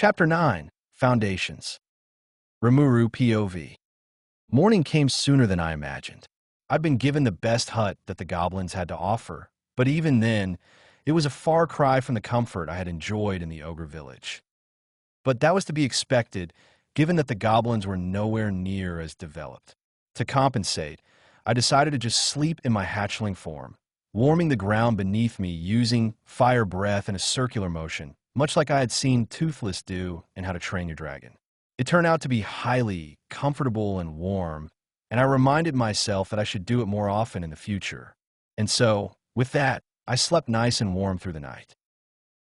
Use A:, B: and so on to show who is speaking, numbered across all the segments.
A: Chapter 9, Foundations. Rimuru POV. Morning came sooner than I imagined. I'd been given the best hut that the goblins had to offer, but even then, it was a far cry from the comfort I had enjoyed in the ogre village. But that was to be expected, given that the goblins were nowhere near as developed. To compensate, I decided to just sleep in my hatchling form, warming the ground beneath me using fire breath in a circular motion, much like I had seen Toothless do in How to Train Your Dragon. It turned out to be highly comfortable and warm, and I reminded myself that I should do it more often in the future. And so, with that, I slept nice and warm through the night.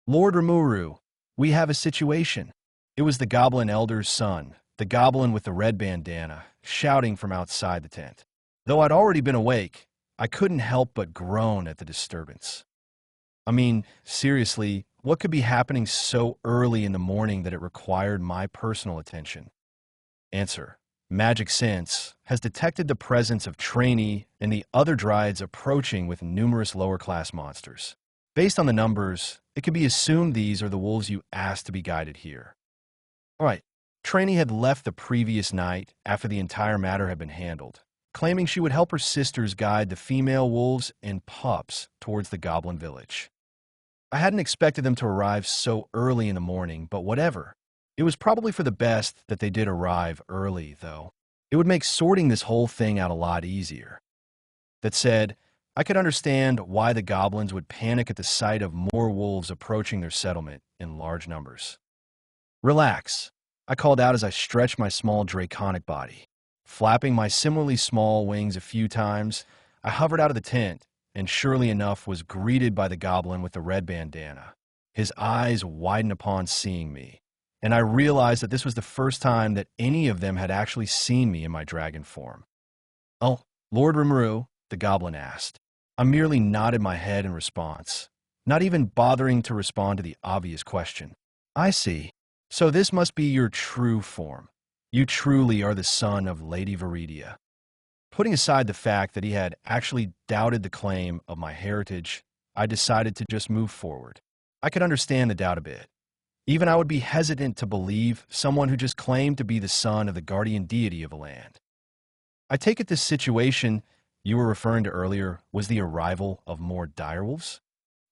A: Lord Rimuru, we have a situation. It was the Goblin Elder's son, the goblin with the red bandana, shouting from outside the tent. Though I'd already been awake, I couldn't help but groan at the disturbance. I mean, seriously, what could be happening so early in the morning that it required my personal attention? Answer. Magic Sense has detected the presence of Trainee and the other Dryads approaching with numerous lower-class monsters. Based on the numbers, it can be assumed these are the wolves you asked to be guided here. Alright, Trainee had left the previous night after the entire matter had been handled, claiming she would help her sisters guide the female wolves and pups towards the goblin village. I hadn't expected them to arrive so early in the morning, but whatever. It was probably for the best that they did arrive early, though. It would make sorting this whole thing out a lot easier. That said, I could understand why the goblins would panic at the sight of more wolves approaching their settlement in large numbers. Relax, I called out as I stretched my small draconic body. Flapping my similarly small wings a few times, I hovered out of the tent, and surely enough was greeted by the goblin with the red bandana. His eyes widened upon seeing me, and I realized that this was the first time that any of them had actually seen me in my dragon form. "Oh, Lord Rimuru," the goblin asked. I merely nodded my head in response, not even bothering to respond to the obvious question. "I see. So this must be your true form. You truly are the son of Lady Viridia." Putting aside the fact that he had actually doubted the claim of my heritage, I decided to just move forward. I could understand the doubt a bit. Even I would be hesitant to believe someone who just claimed to be the son of the guardian deity of a land. I take it this situation you were referring to earlier was the arrival of more direwolves?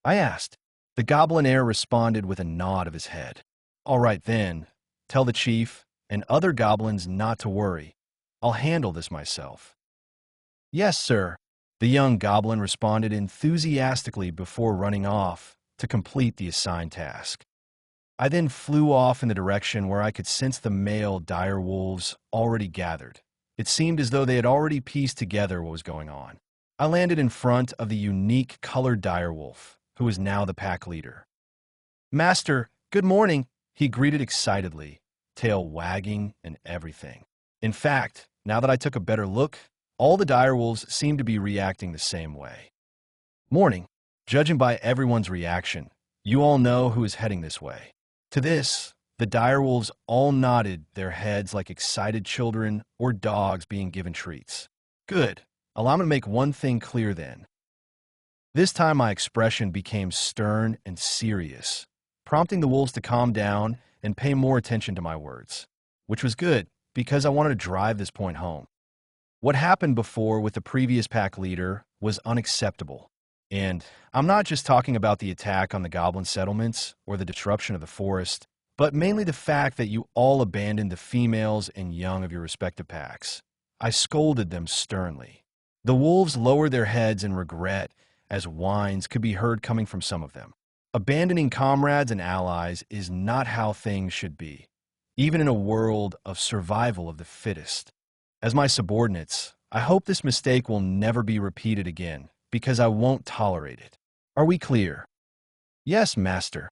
A: I asked. The goblin heir responded with a nod of his head. "All right then, tell the chief and other goblins not to worry. I'll handle this myself." "Yes, sir," the young goblin responded enthusiastically before running off to complete the assigned task. I then flew off in the direction where I could sense the male dire wolves already gathered. It seemed as though they had already pieced together what was going on. I landed in front of the unique colored dire wolf, who was now the pack leader. "Master, good morning," he greeted excitedly, tail wagging and everything. In fact, now that I took a better look, all the direwolves seemed to be reacting the same way. "Morning. Judging by everyone's reaction, you all know who is heading this way." To this, the direwolves all nodded their heads like excited children or dogs being given treats. Good. Allow me to make one thing clear then. This time my expression became stern and serious, prompting the wolves to calm down and pay more attention to my words, which was good because I wanted to drive this point home. What happened before with the previous pack leader was unacceptable. And I'm not just talking about the attack on the goblin settlements or the disruption of the forest, but mainly the fact that you all abandoned the females and young of your respective packs. I scolded them sternly. The wolves lowered their heads in regret as whines could be heard coming from some of them. Abandoning comrades and allies is not how things should be, even in a world of survival of the fittest. As my subordinates, I hope this mistake will never be repeated again, because I won't tolerate it. Are we clear? Yes, master.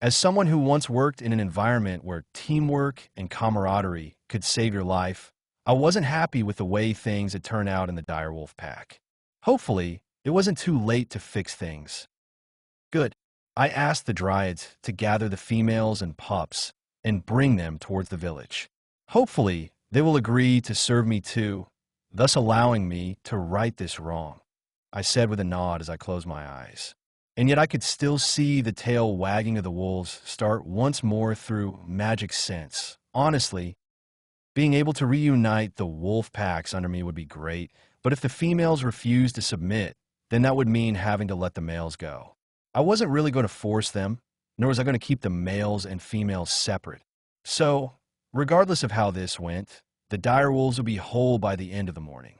A: As someone who once worked in an environment where teamwork and camaraderie could save your life, I wasn't happy with the way things had turned out in the direwolf pack. Hopefully, it wasn't too late to fix things. Good. I asked the Dryads to gather the females and pups and bring them towards the village. Hopefully, they will agree to serve me too, thus allowing me to right this wrong, I said with a nod as I closed my eyes. And yet I could still see the tail wagging of the wolves start once more through magic sense. Honestly, being able to reunite the wolf packs under me would be great, but if the females refused to submit, then that would mean having to let the males go. I wasn't really going to force them, nor was I going to keep the males and females separate. So, regardless of how this went, the dire wolves would be whole by the end of the morning.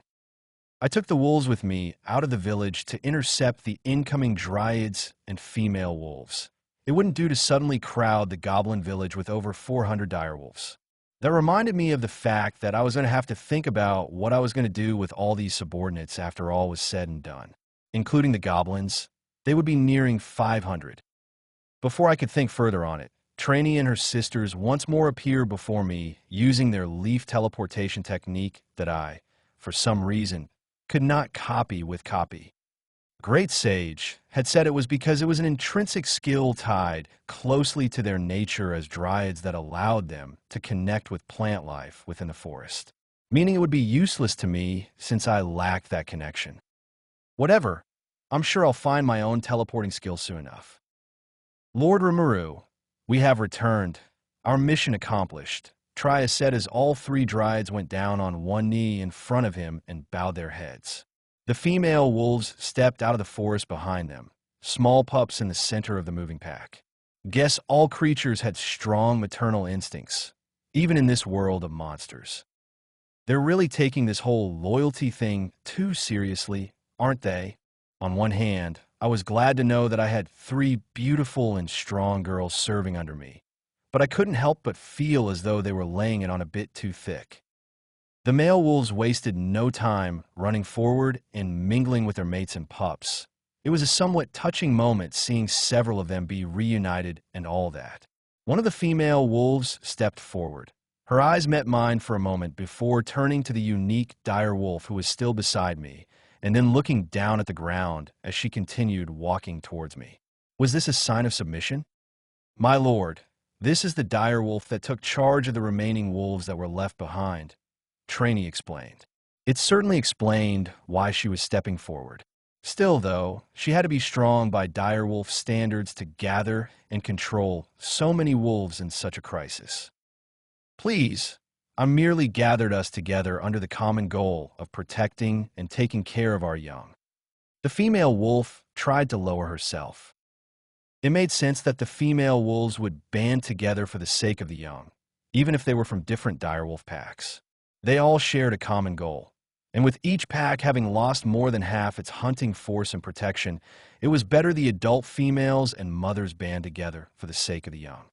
A: I took the wolves with me out of the village to intercept the incoming dryads and female wolves. It wouldn't do to suddenly crowd the goblin village with over 400 direwolves. That reminded me of the fact that I was going to have to think about what I was going to do with all these subordinates after all was said and done. Including the goblins, they would be nearing 500. Before I could think further on it, Trainee and her sisters once more appear before me using their leaf teleportation technique that I, for some reason, could not copy with copy. Great Sage had said it was because it was an intrinsic skill tied closely to their nature as dryads that allowed them to connect with plant life within the forest, meaning it would be useless to me since I lacked that connection. Whatever, I'm sure I'll find my own teleporting skill soon enough. Lord Rimuru, we have returned. Our mission accomplished, Trias said as all three dryads went down on one knee in front of him and bowed their heads. The female wolves stepped out of the forest behind them, small pups in the center of the moving pack. Guess all creatures had strong maternal instincts, even in this world of monsters. They're really taking this whole loyalty thing too seriously, aren't they? On one hand, I was glad to know that I had three beautiful and strong girls serving under me, but I couldn't help but feel as though they were laying it on a bit too thick. The male wolves wasted no time running forward and mingling with their mates and pups. It was a somewhat touching moment seeing several of them be reunited and all that. One of the female wolves stepped forward. Her eyes met mine for a moment before turning to the unique dire wolf who was still beside me, and then looking down at the ground as she continued walking towards me. Was this a sign of submission? My lord, this is the dire wolf that took charge of the remaining wolves that were left behind, Trainee explained. It certainly explained why she was stepping forward. Still, though, she had to be strong by dire wolf standards to gather and control so many wolves in such a crisis. Please, I merely gathered us together under the common goal of protecting and taking care of our young. The female wolf tried to lower herself. It made sense that the female wolves would band together for the sake of the young, even if they were from different direwolf packs. They all shared a common goal, and with each pack having lost more than half its hunting force and protection, it was better the adult females and mothers band together for the sake of the young.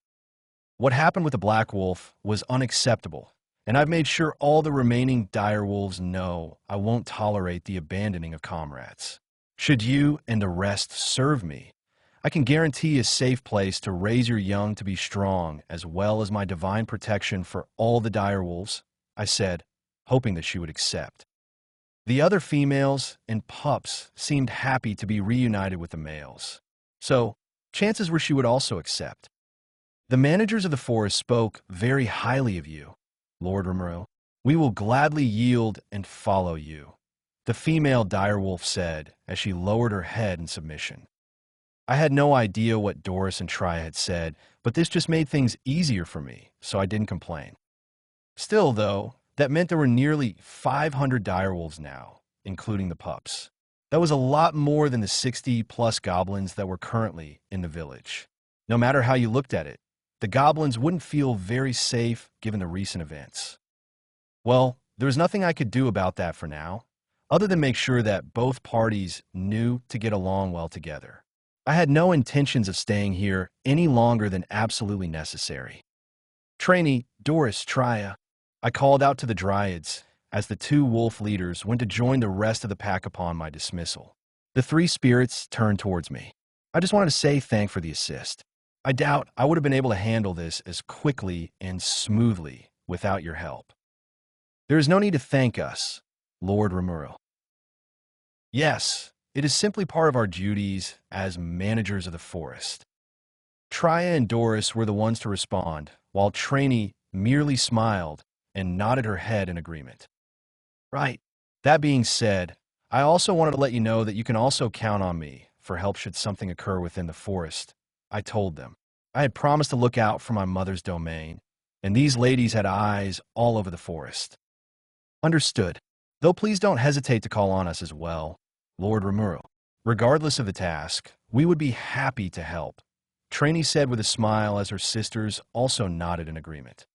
A: What happened with the black wolf was unacceptable, and I've made sure all the remaining dire wolves know I won't tolerate the abandoning of comrades. Should you and the rest serve me, I can guarantee a safe place to raise your young to be strong, as well as my divine protection for all the dire wolves, I said, hoping that she would accept. The other females and pups seemed happy to be reunited with the males, so chances were she would also accept. The managers of the forest spoke very highly of you, Lord Rimuru. We will gladly yield and follow you, the female direwolf said as she lowered her head in submission. I had no idea what Doris and Tria had said, but this just made things easier for me, so I didn't complain. Still, though, that meant there were nearly 500 direwolves now, including the pups. That was a lot more than the 60-plus goblins that were currently in the village. No matter how you looked at it, the goblins wouldn't feel very safe given the recent events. Well, there was nothing I could do about that for now, other than make sure that both parties knew to get along well together. I had no intentions of staying here any longer than absolutely necessary. Trainee, Doris, Tria, I called out to the dryads as the two wolf leaders went to join the rest of the pack upon my dismissal. The three spirits turned towards me. I just wanted to say thanks for the assist. I doubt I would have been able to handle this as quickly and smoothly without your help. There is no need to thank us, Lord Rimuru. Yes, it is simply part of our duties as managers of the forest. Tria and Doris were the ones to respond, while Trainee merely smiled and nodded her head in agreement. Right. That being said, I also wanted to let you know that you can also count on me for help should something occur within the forest. I told them. I had promised to look out for my mother's domain, and these ladies had eyes all over the forest. Understood. Though please don't hesitate to call on us as well, Lord Rimuru. Regardless of the task, we would be happy to help, Trainee said with a smile as her sisters also nodded in agreement.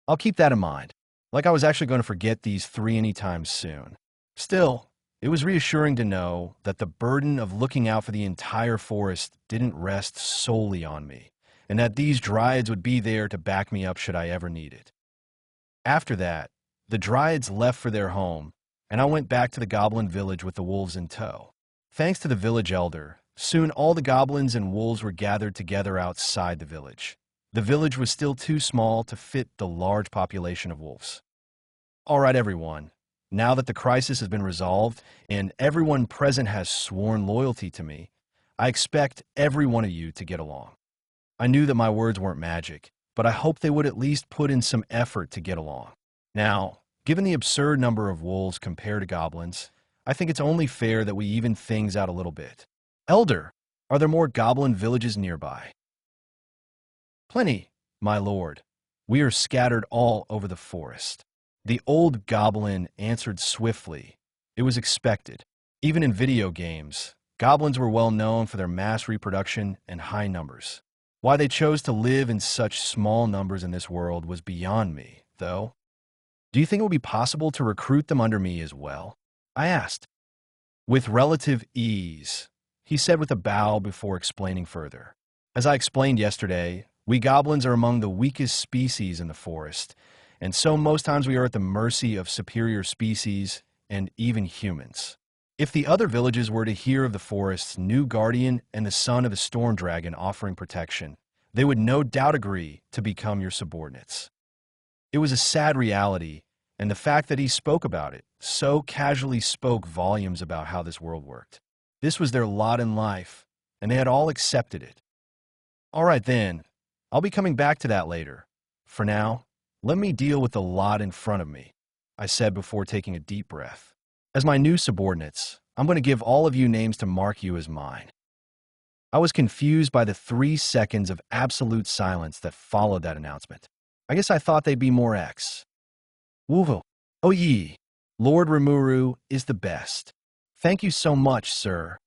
A: I'll keep that in mind, like I was actually going to forget these three anytime soon. Still, it was reassuring to know that the burden of looking out for the entire forest didn't rest solely on me, and that these dryads would be there to back me up should I ever need it. After that, the dryads left for their home, and I went back to the goblin village with the wolves in tow. Thanks to the village elder, soon all the goblins and wolves were gathered together outside the village. The village was still too small to fit the large population of wolves. All right, everyone. Now that the crisis has been resolved and everyone present has sworn loyalty to me, I expect every one of you to get along. I knew that my words weren't magic, but I hoped they would at least put in some effort to get along. Now, given the absurd number of wolves compared to goblins, I think it's only fair that we even things out a little bit. Elder, are there more goblin villages nearby? Plenty, my lord. We are scattered all over the forest. The old goblin answered swiftly. It was expected. Even in video games, goblins were well known for their mass reproduction and high numbers. Why they chose to live in such small numbers in this world was beyond me, though. Do you think it would be possible to recruit them under me as well? I asked. With relative ease, he said with a bow before explaining further. As I explained yesterday, we goblins are among the weakest species in the forest, and so most times we are at the mercy of superior species and even humans. If the other villages were to hear of the forest's new guardian and the son of a storm dragon offering protection, they would no doubt agree to become your subordinates. It was a sad reality, and the fact that he spoke about it so casually spoke volumes about how this world worked. This was their lot in life, and they had all accepted it. All right then, I'll be coming back to that later. For now, let me deal with the lot in front of me, I said before taking a deep breath. As my new subordinates, I'm going to give all of you names to mark you as mine. I was confused by the 3 seconds of absolute silence that followed that announcement. I guess I thought they'd be more X. Woovo. Oh ye. Lord Rimuru is the best. Thank you so much, sir.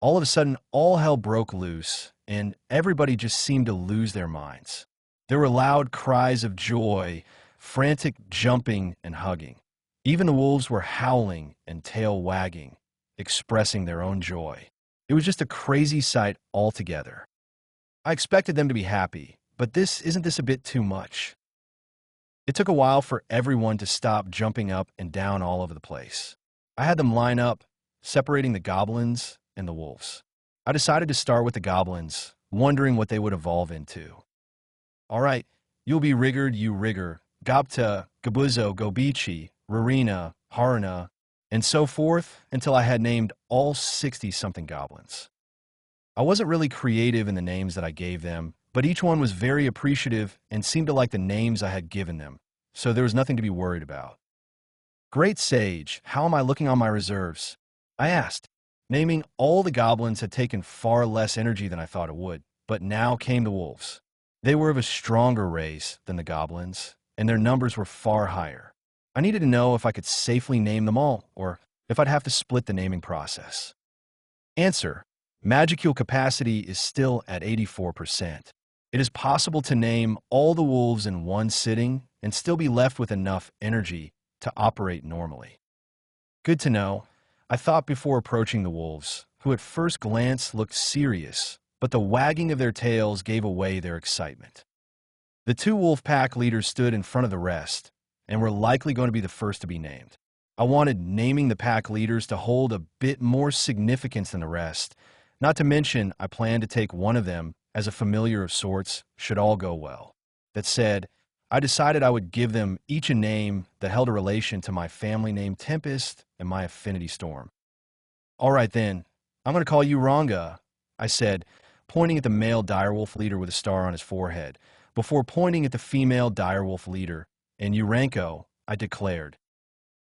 A: All of a sudden, all hell broke loose, and everybody just seemed to lose their minds. There were loud cries of joy, frantic jumping and hugging. Even the wolves were howling and tail wagging, expressing their own joy. It was just a crazy sight altogether. I expected them to be happy, but isn't this a bit too much? It took a while for everyone to stop jumping up and down all over the place. I had them line up, separating the goblins and the wolves. I decided to start with the goblins, wondering what they would evolve into. All right, you'll be Riggered, you Rigger, Gobta, Gabuzo, Gobichi, Rarina, Haruna, and so forth until I had named all 60-something goblins. I wasn't really creative in the names that I gave them, but each one was very appreciative and seemed to like the names I had given them, so there was nothing to be worried about. Great Sage, how am I looking on my reserves? I asked. Naming all the goblins had taken far less energy than I thought it would, but now came the wolves. They were of a stronger race than the goblins, and their numbers were far higher. I needed to know if I could safely name them all, or if I'd have to split the naming process. Answer: Magicule capacity is still at 84%. It is possible to name all the wolves in one sitting and still be left with enough energy to operate normally. Good to know, I thought before approaching the wolves, who at first glance looked serious, but the wagging of their tails gave away their excitement. The 2 wolf pack leaders stood in front of the rest, and were likely going to be the first to be named. I wanted naming the pack leaders to hold a bit more significance than the rest, not to mention I planned to take one of them as a familiar of sorts should all go well. That said, I decided I would give them each a name that held a relation to my family name Tempest and my affinity Storm. All right then, I'm going to call you Ranga, I said, pointing at the male direwolf leader with a star on his forehead, before pointing at the female direwolf leader, and Uranko, I declared.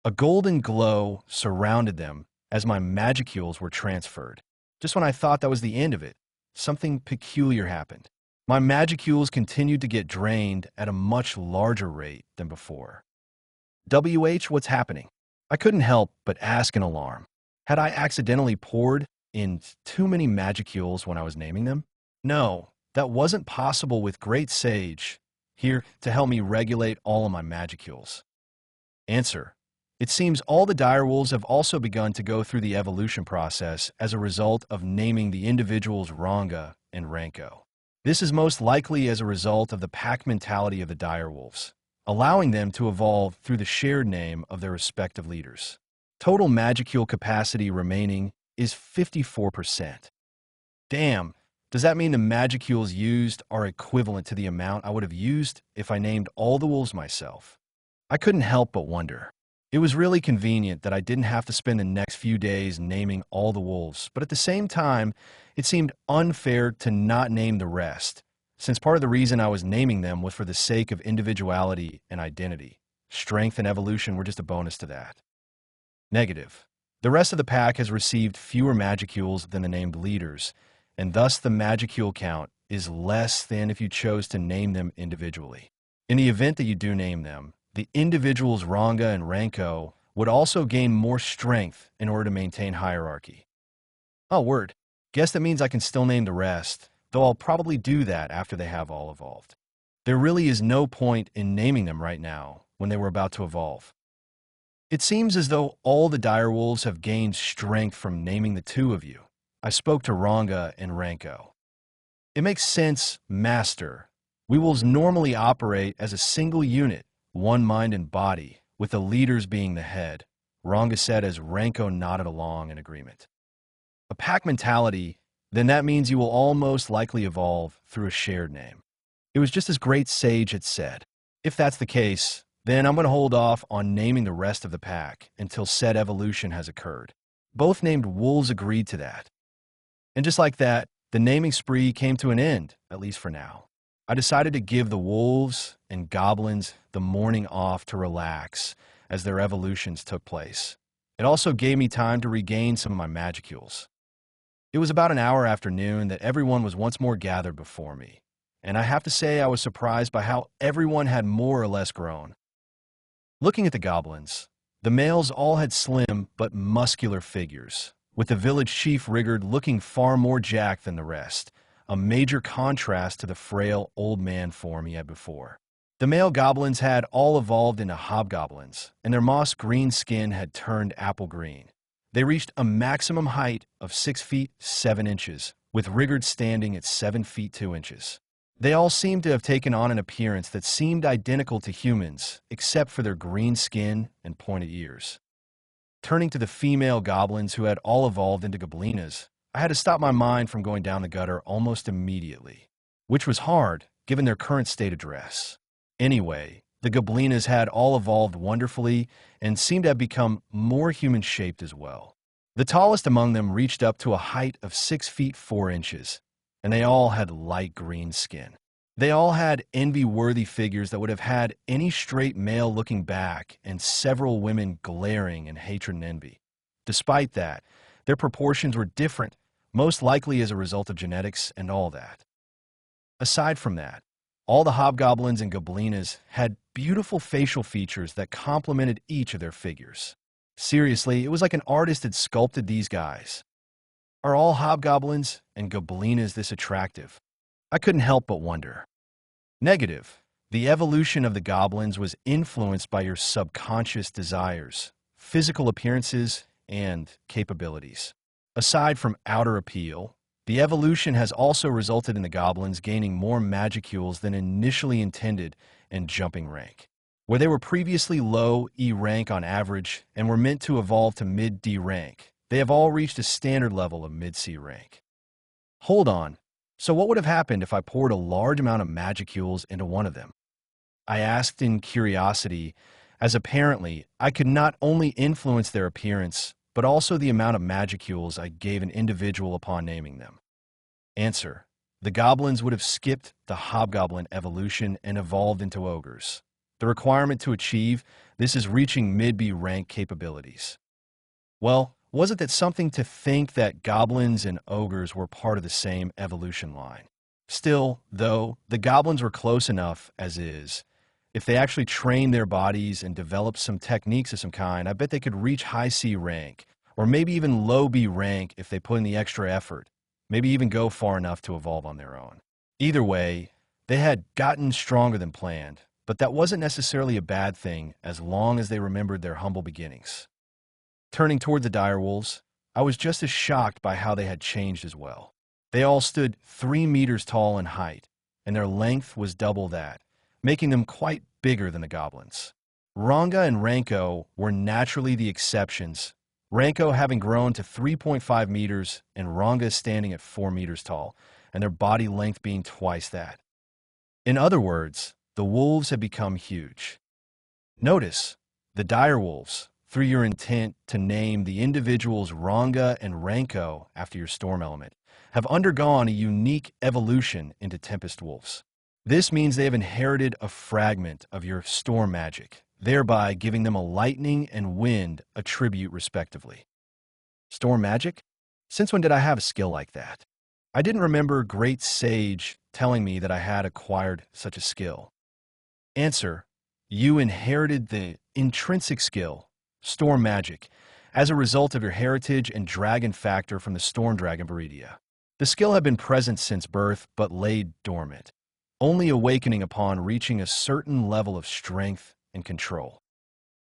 A: A golden glow surrounded them as my magicules were transferred. Just when I thought that was the end of it, something peculiar happened. My Magicules continued to get drained at a much larger rate than before. What's happening? I couldn't help but ask in alarm. Had I accidentally poured in too many Magicules when I was naming them? No, that wasn't possible with Great Sage here to help me regulate all of my Magicules. Answer: it seems all the direwolves have also begun to go through the evolution process as a result of naming the individuals Ranga and Ranko. This is most likely as a result of the pack mentality of the direwolves, allowing them to evolve through the shared name of their respective leaders. Total Magicule capacity remaining is 54%. Damn, does that mean the Magicules used are equivalent to the amount I would have used if I named all the wolves myself? I couldn't help but wonder. It was really convenient that I didn't have to spend the next few days naming all the wolves, but at the same time, it seemed unfair to not name the rest, since part of the reason I was naming them was for the sake of individuality and identity. Strength and evolution were just a bonus to that. Negative. The rest of the pack has received fewer Magicules than the named leaders, and thus the Magicule count is less than if you chose to name them individually. In the event that you do name them, the individuals Ranga and Ranko would also gain more strength in order to maintain hierarchy. Oh, word. Guess that means I can still name the rest, though I'll probably do that after they have all evolved. There really is no point in naming them right now when they were about to evolve. It seems as though all the direwolves have gained strength from naming the two of you. I spoke to Ranga and Ranko. It makes sense, Master. We wolves normally operate as a single unit, one mind and body, with the leaders being the head, Ranga said as Ranko nodded along in agreement. A pack mentality, then that means you will all most likely evolve through a shared name. It was just as Great Sage had said. If that's the case, then I'm going to hold off on naming the rest of the pack until said evolution has occurred. Both named wolves agreed to that. And just like that, the naming spree came to an end, at least for now. I decided to give the wolves and goblins the morning off to relax as their evolutions took place. It also gave me time to regain some of my Magicules. It was about an hour after noon that everyone was once more gathered before me, and I have to say I was surprised by how everyone had more or less grown. Looking at the goblins, the males all had slim but muscular figures, with the village chief Rigard looking far more jacked than the rest, a major contrast to the frail old man form he had before. The male goblins had all evolved into hobgoblins, and their moss green skin had turned apple green. They reached a maximum height of 6 feet 7 inches, with Rigard standing at 7 feet 2 inches. They all seemed to have taken on an appearance that seemed identical to humans, except for their green skin and pointed ears. Turning to the female goblins who had all evolved into goblinas, I had to stop my mind from going down the gutter almost immediately, which was hard given their current state of dress. Anyway, the goblinas had all evolved wonderfully and seemed to have become more human-shaped as well. The tallest among them reached up to a height of 6 feet 4 inches, and they all had light green skin. They all had envy-worthy figures that would have had any straight male looking back and several women glaring in hatred and envy. Despite that, their proportions were different, most likely as a result of genetics and all that. Aside from that, all the hobgoblins and goblinas had beautiful facial features that complemented each of their figures. Seriously, it was like an artist had sculpted these guys. Are all hobgoblins and goblinas this attractive? I couldn't help but wonder. Negative. The evolution of the goblins was influenced by your subconscious desires, physical appearances, and capabilities. Aside from outer appeal, the evolution has also resulted in the goblins gaining more Magicules than initially intended and jumping rank. Where they were previously low E rank on average and were meant to evolve to mid-D rank, they have all reached a standard level of mid-C rank. Hold on, so what would have happened if I poured a large amount of Magicules into one of them? I asked in curiosity, as apparently I could not only influence their appearance, but also the amount of Magicules I gave an individual upon naming them. Answer: the goblins would have skipped the hobgoblin evolution and evolved into ogres. The requirement to achieve this is reaching mid-B rank capabilities. Well, Was it that something to think that goblins and ogres were part of the same evolution line? Still, though, the goblins were close enough as is. If they actually trained their bodies and developed some techniques of some kind, I bet they could reach high C rank, or maybe even low B rank if they put in the extra effort, maybe even go far enough to evolve on their own. Either way, they had gotten stronger than planned, but that wasn't necessarily a bad thing as long as they remembered their humble beginnings. Turning toward the direwolves, I was just as shocked by how they had changed as well. They all stood 3 meters tall in height, and their length was double that, making them quite bigger than the goblins. Ranga and Ranko were naturally the exceptions, Ranko having grown to 3.5 meters and Ranga standing at 4 meters tall, and their body length being twice that. In other words, the wolves had become huge. Notice, the direwolves, through your intent to name the individuals Ranga and Ranko after your storm element, have undergone a unique evolution into Tempest wolves. This means they have inherited a fragment of your storm magic, thereby giving them a lightning and wind attribute respectively. Storm magic? Since when did I have a skill like that? I didn't remember Great Sage telling me that I had acquired such a skill. Answer: you inherited the intrinsic skill, storm magic, as a result of your heritage and dragon factor from the storm dragon Viridia. The skill had been present since birth but laid dormant, only awakening upon reaching a certain level of strength and control.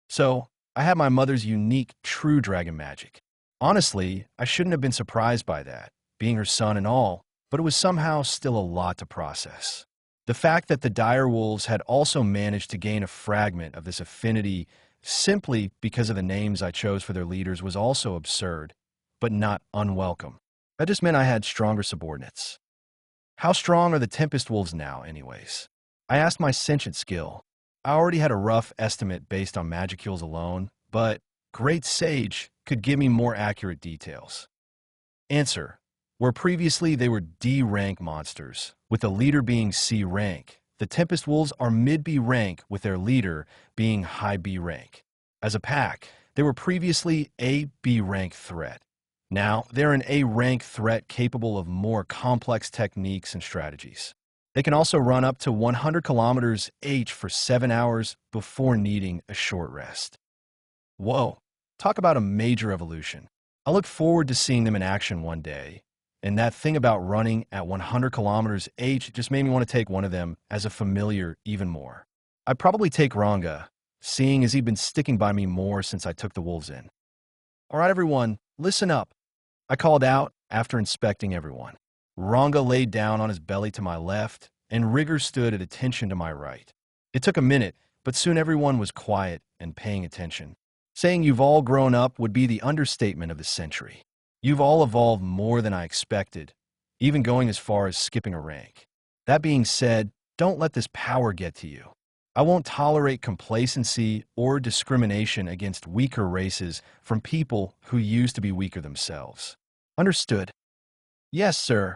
A: So, I had my mother's unique true dragon magic. Honestly, I shouldn't have been surprised by that, being her son and all, but it was somehow still a lot to process. The fact that the direwolves had also managed to gain a fragment of this affinity simply because of the names I chose for their leaders was also absurd, but not unwelcome. That just meant I had stronger subordinates. How strong are the Tempest Wolves now, anyways? I asked my sentient skill. I already had a rough estimate based on magicules alone, but Great Sage could give me more accurate details. Answer: where previously they were D rank monsters, with the leader being C rank, the Tempest Wolves are mid B rank with their leader being high B rank. As a pack, they were previously a B rank threat. Now, they're an A rank threat capable of more complex techniques and strategies. They can also run up to 100 kilometers H for 7 hours before needing a short rest. Whoa, talk about a major evolution. I look forward to seeing them in action one day, and that thing about running at 100 kilometers H just made me want to take one of them as a familiar even more. I'd probably take Ranga, seeing as he'd been sticking by me more since I took the wolves in. All right, everyone, listen up, I called out after inspecting everyone. Ranga laid down on his belly to my left, and Rigger stood at attention to my right. It took a minute, but soon everyone was quiet and paying attention. Saying you've all grown up would be the understatement of the century. You've all evolved more than I expected, even going as far as skipping a rank. That being said, don't let this power get to you. I won't tolerate complacency or discrimination against weaker races from people who used to be weaker themselves. Understood? Yes, sir.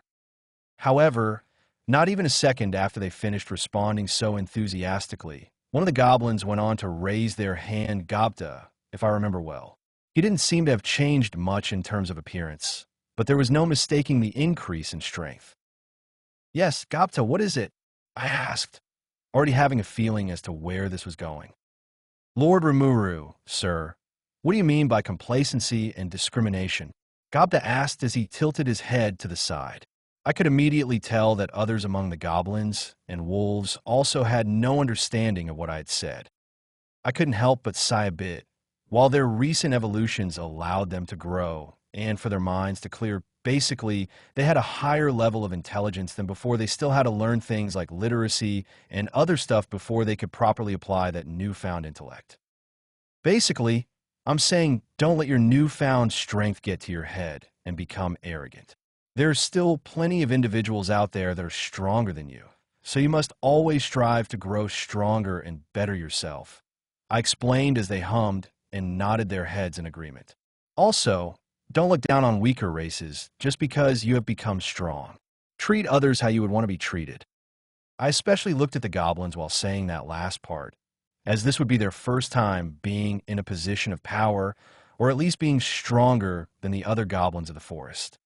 A: However, not even a second after they finished responding so enthusiastically, one of the goblins went on to raise their hand Gobta, if I remember well. He didn't seem to have changed much in terms of appearance, but there was no mistaking the increase in strength. Yes, Gobta, what is it? I asked, already having a feeling as to where this was going. Lord Rimuru, sir, what do you mean by complacency and discrimination? Gobta asked as he tilted his head to the side. I could immediately tell that others among the goblins and wolves also had no understanding of what I had said. I couldn't help but sigh a bit. While their recent evolutions allowed them to grow and for their minds to clear, basically, they had a higher level of intelligence than before. They still had to learn things like literacy and other stuff before they could properly apply that newfound intellect. Basically, I'm saying don't let your newfound strength get to your head and become arrogant. There's still plenty of individuals out there that are stronger than you, so you must always strive to grow stronger and better yourself. I explained as they hummed and nodded their heads in agreement. Also, don't look down on weaker races just because you have become strong. Treat others how you would want to be treated. I especially looked at the goblins while saying that last part, as this would be their first time being in a position of power or at least being stronger than the other goblins of the forest.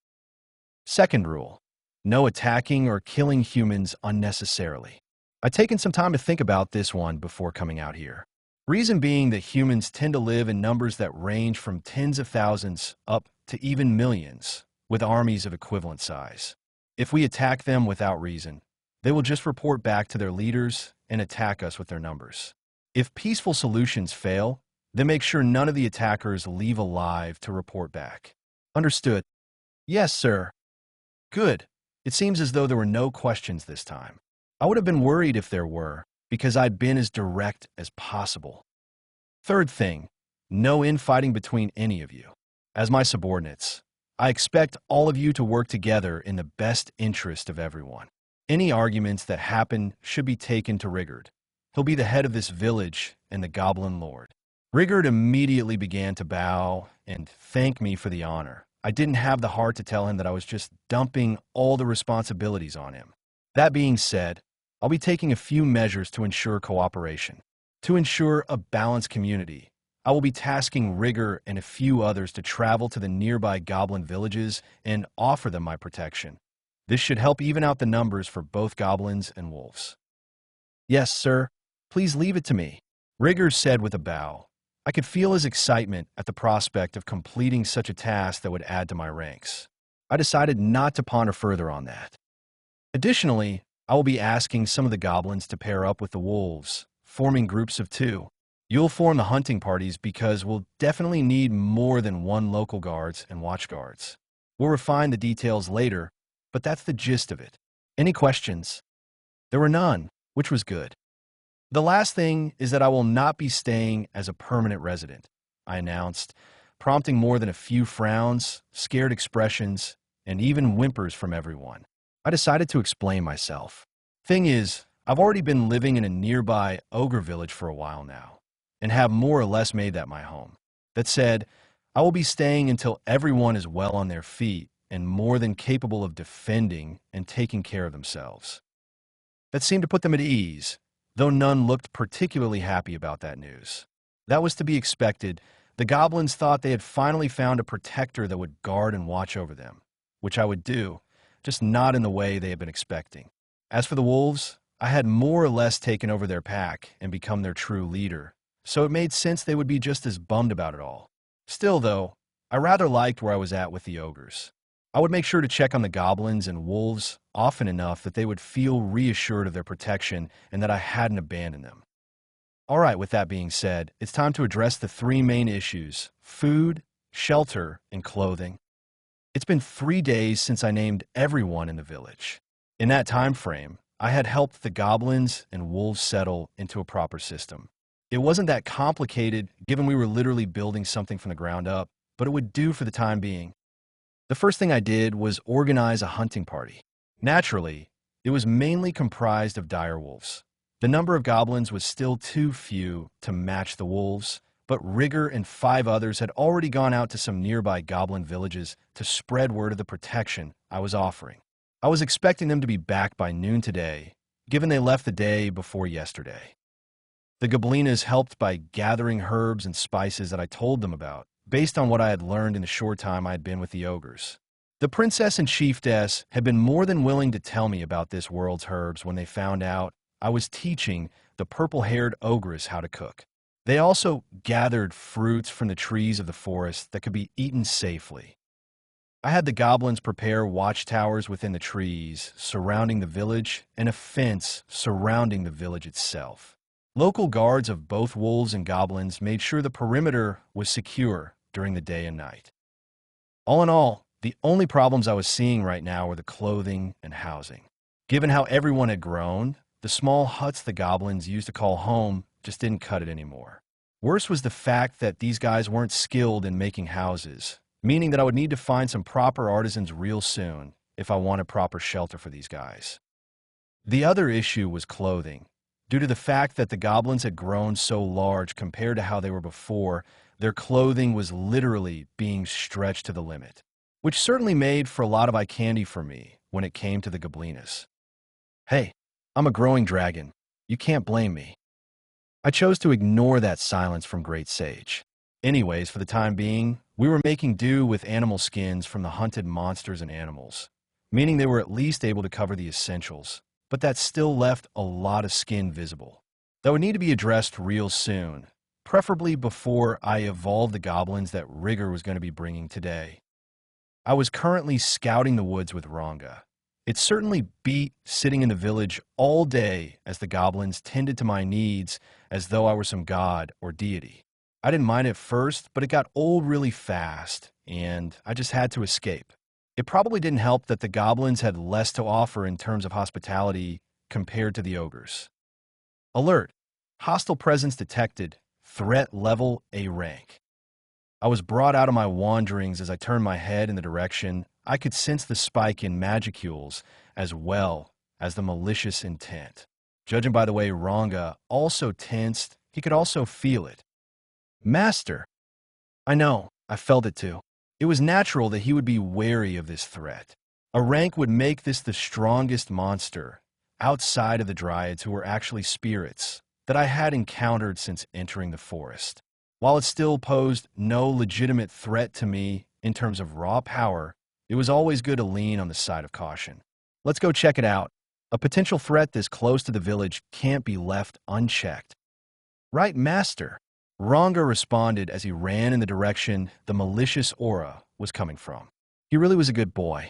A: Second rule, no attacking or killing humans unnecessarily. I've taken some time to think about this one before coming out here. Reason being that humans tend to live in numbers that range from tens of thousands up to even millions, with armies of equivalent size. If we attack them without reason, they will just report back to their leaders and attack us with their numbers. If peaceful solutions fail, then make sure none of the attackers leave alive to report back. Understood? Yes, sir. Good. It seems as though there were no questions this time. I would have been worried if there were, because I'd been as direct as possible. Third thing, no infighting between any of you. As my subordinates, I expect all of you to work together in the best interest of everyone. Any arguments that happen should be taken to Rigurd. He'll be the head of this village and the Goblin Lord. Rigurd immediately began to bow and thank me for the honor. I didn't have the heart to tell him that I was just dumping all the responsibilities on him. That being said, I'll be taking a few measures to ensure cooperation. To ensure a balanced community, I will be tasking Rigurd and a few others to travel to the nearby goblin villages and offer them my protection. This should help even out the numbers for both goblins and wolves. Yes, sir. Please leave it to me, Rigurd said with a bow. I could feel his excitement at the prospect of completing such a task that would add to my ranks. I decided not to ponder further on that. Additionally, I will be asking some of the goblins to pair up with the wolves, forming groups of 2. You'll form the hunting parties because we'll definitely need more than 1 local guards and watch guards. We'll refine the details later, but that's the gist of it. Any questions? There were none, which was good. The last thing is that I will not be staying as a permanent resident, I announced, prompting more than a few frowns, scared expressions, and even whimpers from everyone. I decided to explain myself. Thing is, I've already been living in a nearby ogre village for a while now, and have more or less made that my home. That said, I will be staying until everyone is well on their feet and more than capable of defending and taking care of themselves. That seemed to put them at ease, though none looked particularly happy about that news. That was to be expected. The goblins thought they had finally found a protector that would guard and watch over them, which I would do, just not in the way they had been expecting. As for the wolves, I had more or less taken over their pack and become their true leader, so it made sense they would be just as bummed about it all. Still, though, I rather liked where I was at with the ogres. I would make sure to check on the goblins and wolves often enough that they would feel reassured of their protection and that I hadn't abandoned them. All right, with that being said, it's time to address the 3 main issues: food, shelter, and clothing. It's been 3 days since I named everyone in the village. In that time frame, I had helped the goblins and wolves settle into a proper system. It wasn't that complicated, given we were literally building something from the ground up, but it would do for the time being. The first thing I did was organize a hunting party. Naturally, it was mainly comprised of direwolves. The number of goblins was still too few to match the wolves, but Rigurd and 5 others had already gone out to some nearby goblin villages to spread word of the protection I was offering. I was expecting them to be back by noon today, given they left the day before yesterday. The goblinas helped by gathering herbs and spices that I told them about, based on what I had learned in the short time I had been with the ogres. The princess and chiefess had been more than willing to tell me about this world's herbs when they found out I was teaching the purple-haired ogress how to cook. They also gathered fruits from the trees of the forest that could be eaten safely. I had the goblins prepare watchtowers within the trees surrounding the village and a fence surrounding the village itself. Local guards of both wolves and goblins made sure the perimeter was secure during the day and night. All in all, the only problems I was seeing right now were the clothing and housing. Given how everyone had grown, the small huts the goblins used to call home just didn't cut it anymore. Worse was the fact that these guys weren't skilled in making houses, meaning that I would need to find some proper artisans real soon if I wanted proper shelter for these guys. The other issue was clothing. Due to the fact that the goblins had grown so large compared to how they were before, their clothing was literally being stretched to the limit, which certainly made for a lot of eye candy for me when it came to the goblinas. Hey, I'm a growing dragon. You can't blame me. I chose to ignore that silence from Great Sage. Anyways, for the time being, we were making do with animal skins from the hunted monsters and animals, meaning they were at least able to cover the essentials, but that still left a lot of skin visible. That would need to be addressed real soon, preferably before I evolve the goblins that Rigger was going to be bringing today. I was currently scouting the woods with Ranga. It certainly beat sitting in the village all day as the goblins tended to my needs as though I were some god or deity. I didn't mind at first, but it got old really fast, and I just had to escape. It probably didn't help that the goblins had less to offer in terms of hospitality compared to the ogres. Alert! Hostile presence detected. Threat level A rank. I was brought out of my wanderings as I turned my head in the direction. I could sense the spike in magicules as well as the malicious intent. Judging by the way Ranga also tensed, he could also feel it. Master! I know, I felt it too. It was natural that he would be wary of this threat. A rank would make this the strongest monster, outside of the dryads who were actually spirits, that I had encountered since entering the forest. While it still posed no legitimate threat to me in terms of raw power, it was always good to lean on the side of caution. Let's go check it out. A potential threat this close to the village can't be left unchecked. Right, Master? Ranga responded as he ran in the direction the malicious aura was coming from. He really was a good boy.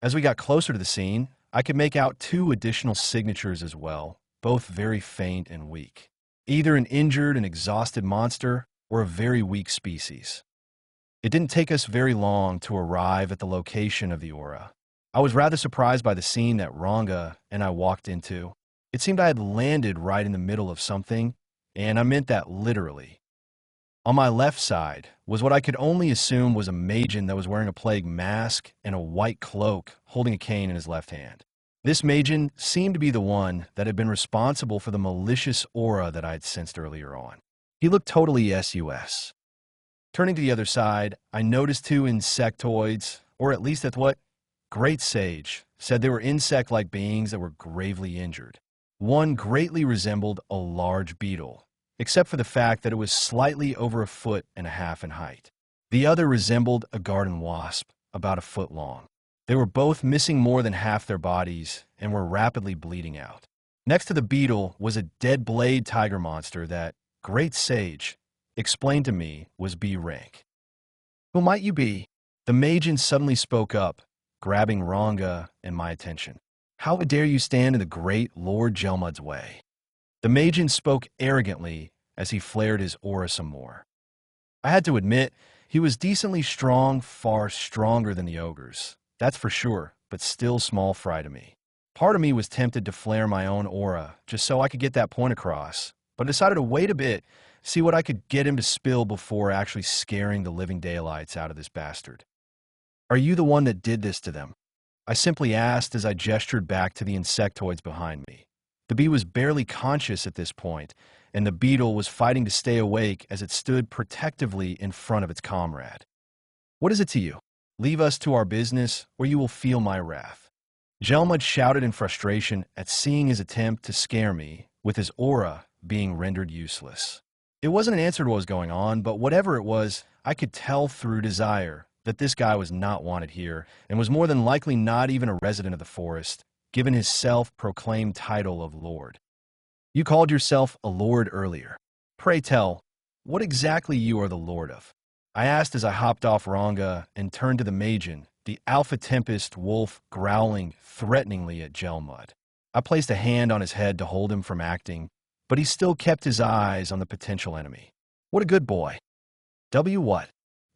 A: As we got closer to the scene, I could make out 2 additional signatures as well, both very faint and weak. Either an injured and exhausted monster or a very weak species. It didn't take us very long to arrive at the location of the aura. I was rather surprised by the scene that Ranga and I walked into. It seemed I had landed right in the middle of something, and I meant that literally. On my left side was what I could only assume was a magen that was wearing a plague mask and a white cloak, holding a cane in his left hand. This magen seemed to be the one that had been responsible for the malicious aura that I had sensed earlier on. He looked totally sus. Turning to the other side, I noticed 2 insectoids, or at least that's what Great Sage said they were insect-like beings that were gravely injured. One greatly resembled a large beetle, except for the fact that it was slightly over 1.5 feet in height. The other resembled a garden wasp, about 1 foot long. They were both missing more than half their bodies and were rapidly bleeding out. Next to the beetle was a dead blade tiger monster that Great Sage explained to me was B rank. Who might you be? The magen suddenly spoke up, grabbing Ranga and my attention. How dare you stand in the great Lord Jelmud's way? The magen spoke arrogantly as he flared his aura some more. I had to admit, he was decently strong, far stronger than the ogres. That's for sure, but still small fry to me. Part of me was tempted to flare my own aura, just so I could get that point across, but I decided to wait a bit, see what I could get him to spill before actually scaring the living daylights out of this bastard. Are you the one that did this to them? I simply asked as I gestured back to the insectoids behind me. The bee was barely conscious at this point, and the beetle was fighting to stay awake as it stood protectively in front of its comrade. What is it to you? Leave us to our business, or you will feel my wrath. Jelmud shouted in frustration at seeing his attempt to scare me, with his aura being rendered useless. It wasn't an answer to what was going on, but whatever it was, I could tell through desire that this guy was not wanted here, and was more than likely not even a resident of the forest, given his self-proclaimed title of Lord. You called yourself a Lord earlier. Pray tell, what exactly you are the Lord of? I asked as I hopped off Ranga and turned to the magen, the Alpha Tempest wolf growling threateningly at Jelmud. I placed a hand on his head to hold him from acting, but he still kept his eyes on the potential enemy. What a good boy. W what?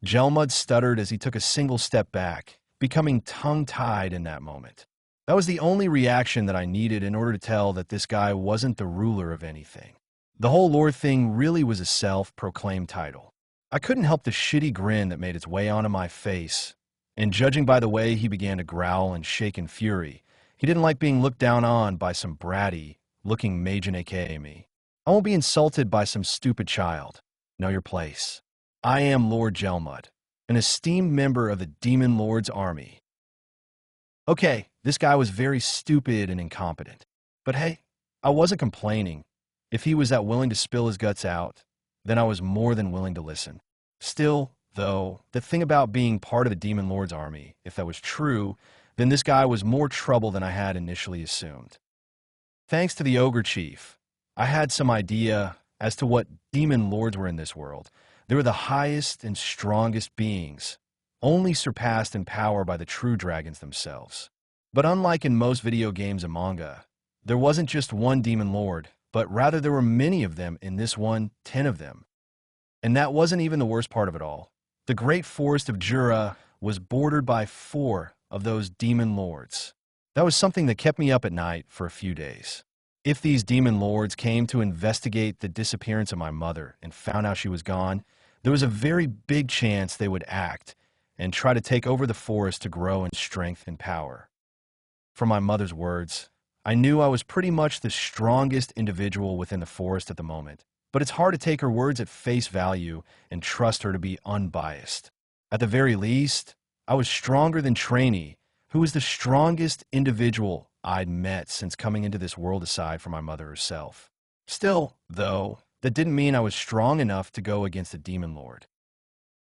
A: Jelmud stuttered as he took a single step back, becoming tongue-tied in that moment. That was the only reaction that I needed in order to tell that this guy wasn't the ruler of anything. The whole Lord thing really was a self-proclaimed title. I couldn't help the shitty grin that made its way onto my face, and judging by the way he began to growl and shake in fury, he didn't like being looked down on by some bratty-looking magen aka me. I won't be insulted by some stupid child. Know your place. I am Lord Jelmud, an esteemed member of the Demon Lord's army. Okay, this guy was very stupid and incompetent. But hey, I wasn't complaining. If he was that willing to spill his guts out, then I was more than willing to listen. Still, though, the thing about being part of the Demon Lord's army, if that was true, then this guy was more trouble than I had initially assumed. Thanks to the Ogre Chief, I had some idea as to what Demon Lords were in this world. They were the highest and strongest beings, only surpassed in power by the true dragons themselves. But unlike in most video games and manga, there wasn't just one Demon Lord, but rather there were many of them. In this one, 10 of them. And that wasn't even the worst part of it all. The great forest of Jura was bordered by 4 of those Demon Lords. That was something that kept me up at night for a few days. If these Demon Lords came to investigate the disappearance of my mother and found out she was gone, there was a very big chance they would act and try to take over the forest to grow in strength and power. From my mother's words, I knew I was pretty much the strongest individual within the forest at the moment, but it's hard to take her words at face value and trust her to be unbiased. At the very least, I was stronger than Trainee, who was the strongest individual I'd met since coming into this world aside from my mother herself. Still, though, that didn't mean I was strong enough to go against a Demon Lord.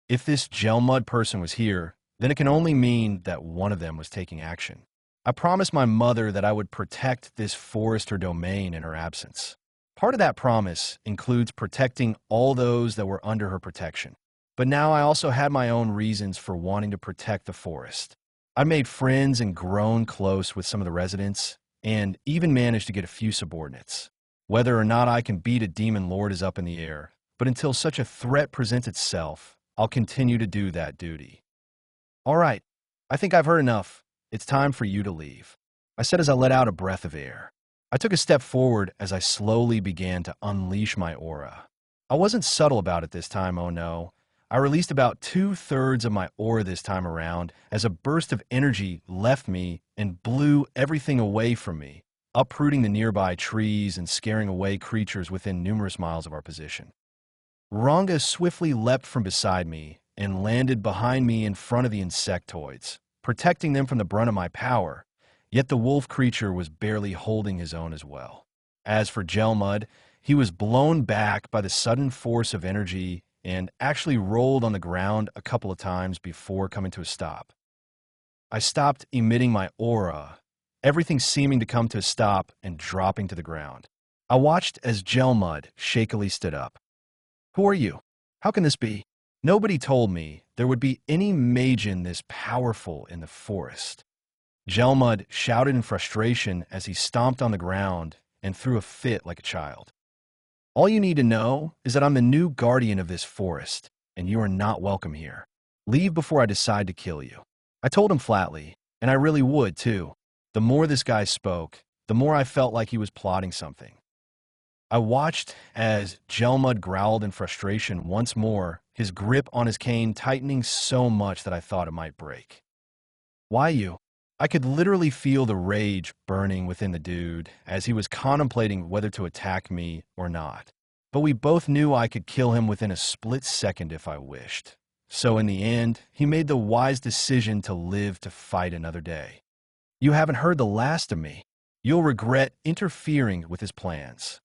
A: If this Gelmud person was here, then it can only mean that one of them was taking action. I promised my mother that I would protect this forest or domain in her absence. Part of that promise includes protecting all those that were under her protection. But now I also had my own reasons for wanting to protect the forest. I made friends and grown close with some of the residents, and even managed to get a few subordinates. Whether or not I can beat a Demon Lord is up in the air, but until such a threat presents itself, I'll continue to do that duty. All right, I think I've heard enough. It's time for you to leave, I said as I let out a breath of air. I took a step forward as I slowly began to unleash my aura. I wasn't subtle about it this time, oh no. I released about 2/3 of my aura this time around as a burst of energy left me and blew everything away from me, uprooting the nearby trees and scaring away creatures within numerous miles of our position. Ranga swiftly leapt from beside me and landed behind me in front of the insectoids, protecting them from the brunt of my power, yet the wolf creature was barely holding his own as well. As for Gelmud, he was blown back by the sudden force of energy and actually rolled on the ground a couple of times before coming to a stop. I stopped emitting my aura, everything seeming to come to a stop and dropping to the ground. I watched as Gelmud shakily stood up. Who are you? How can this be? Nobody told me there would be any Magen this powerful in the forest. Gelmud shouted in frustration as he stomped on the ground and threw a fit like a child. All you need to know is that I'm the new guardian of this forest, and you are not welcome here. Leave before I decide to kill you. I told him flatly, and I really would too. The more this guy spoke, the more I felt like he was plotting something. I watched as Gelmud growled in frustration once more, his grip on his cane tightening so much that I thought it might break. Why you? I could literally feel the rage burning within the dude as he was contemplating whether to attack me or not. But we both knew I could kill him within a split second if I wished. So in the end, he made the wise decision to live to fight another day. You haven't heard the last of me. You'll regret interfering with his plans.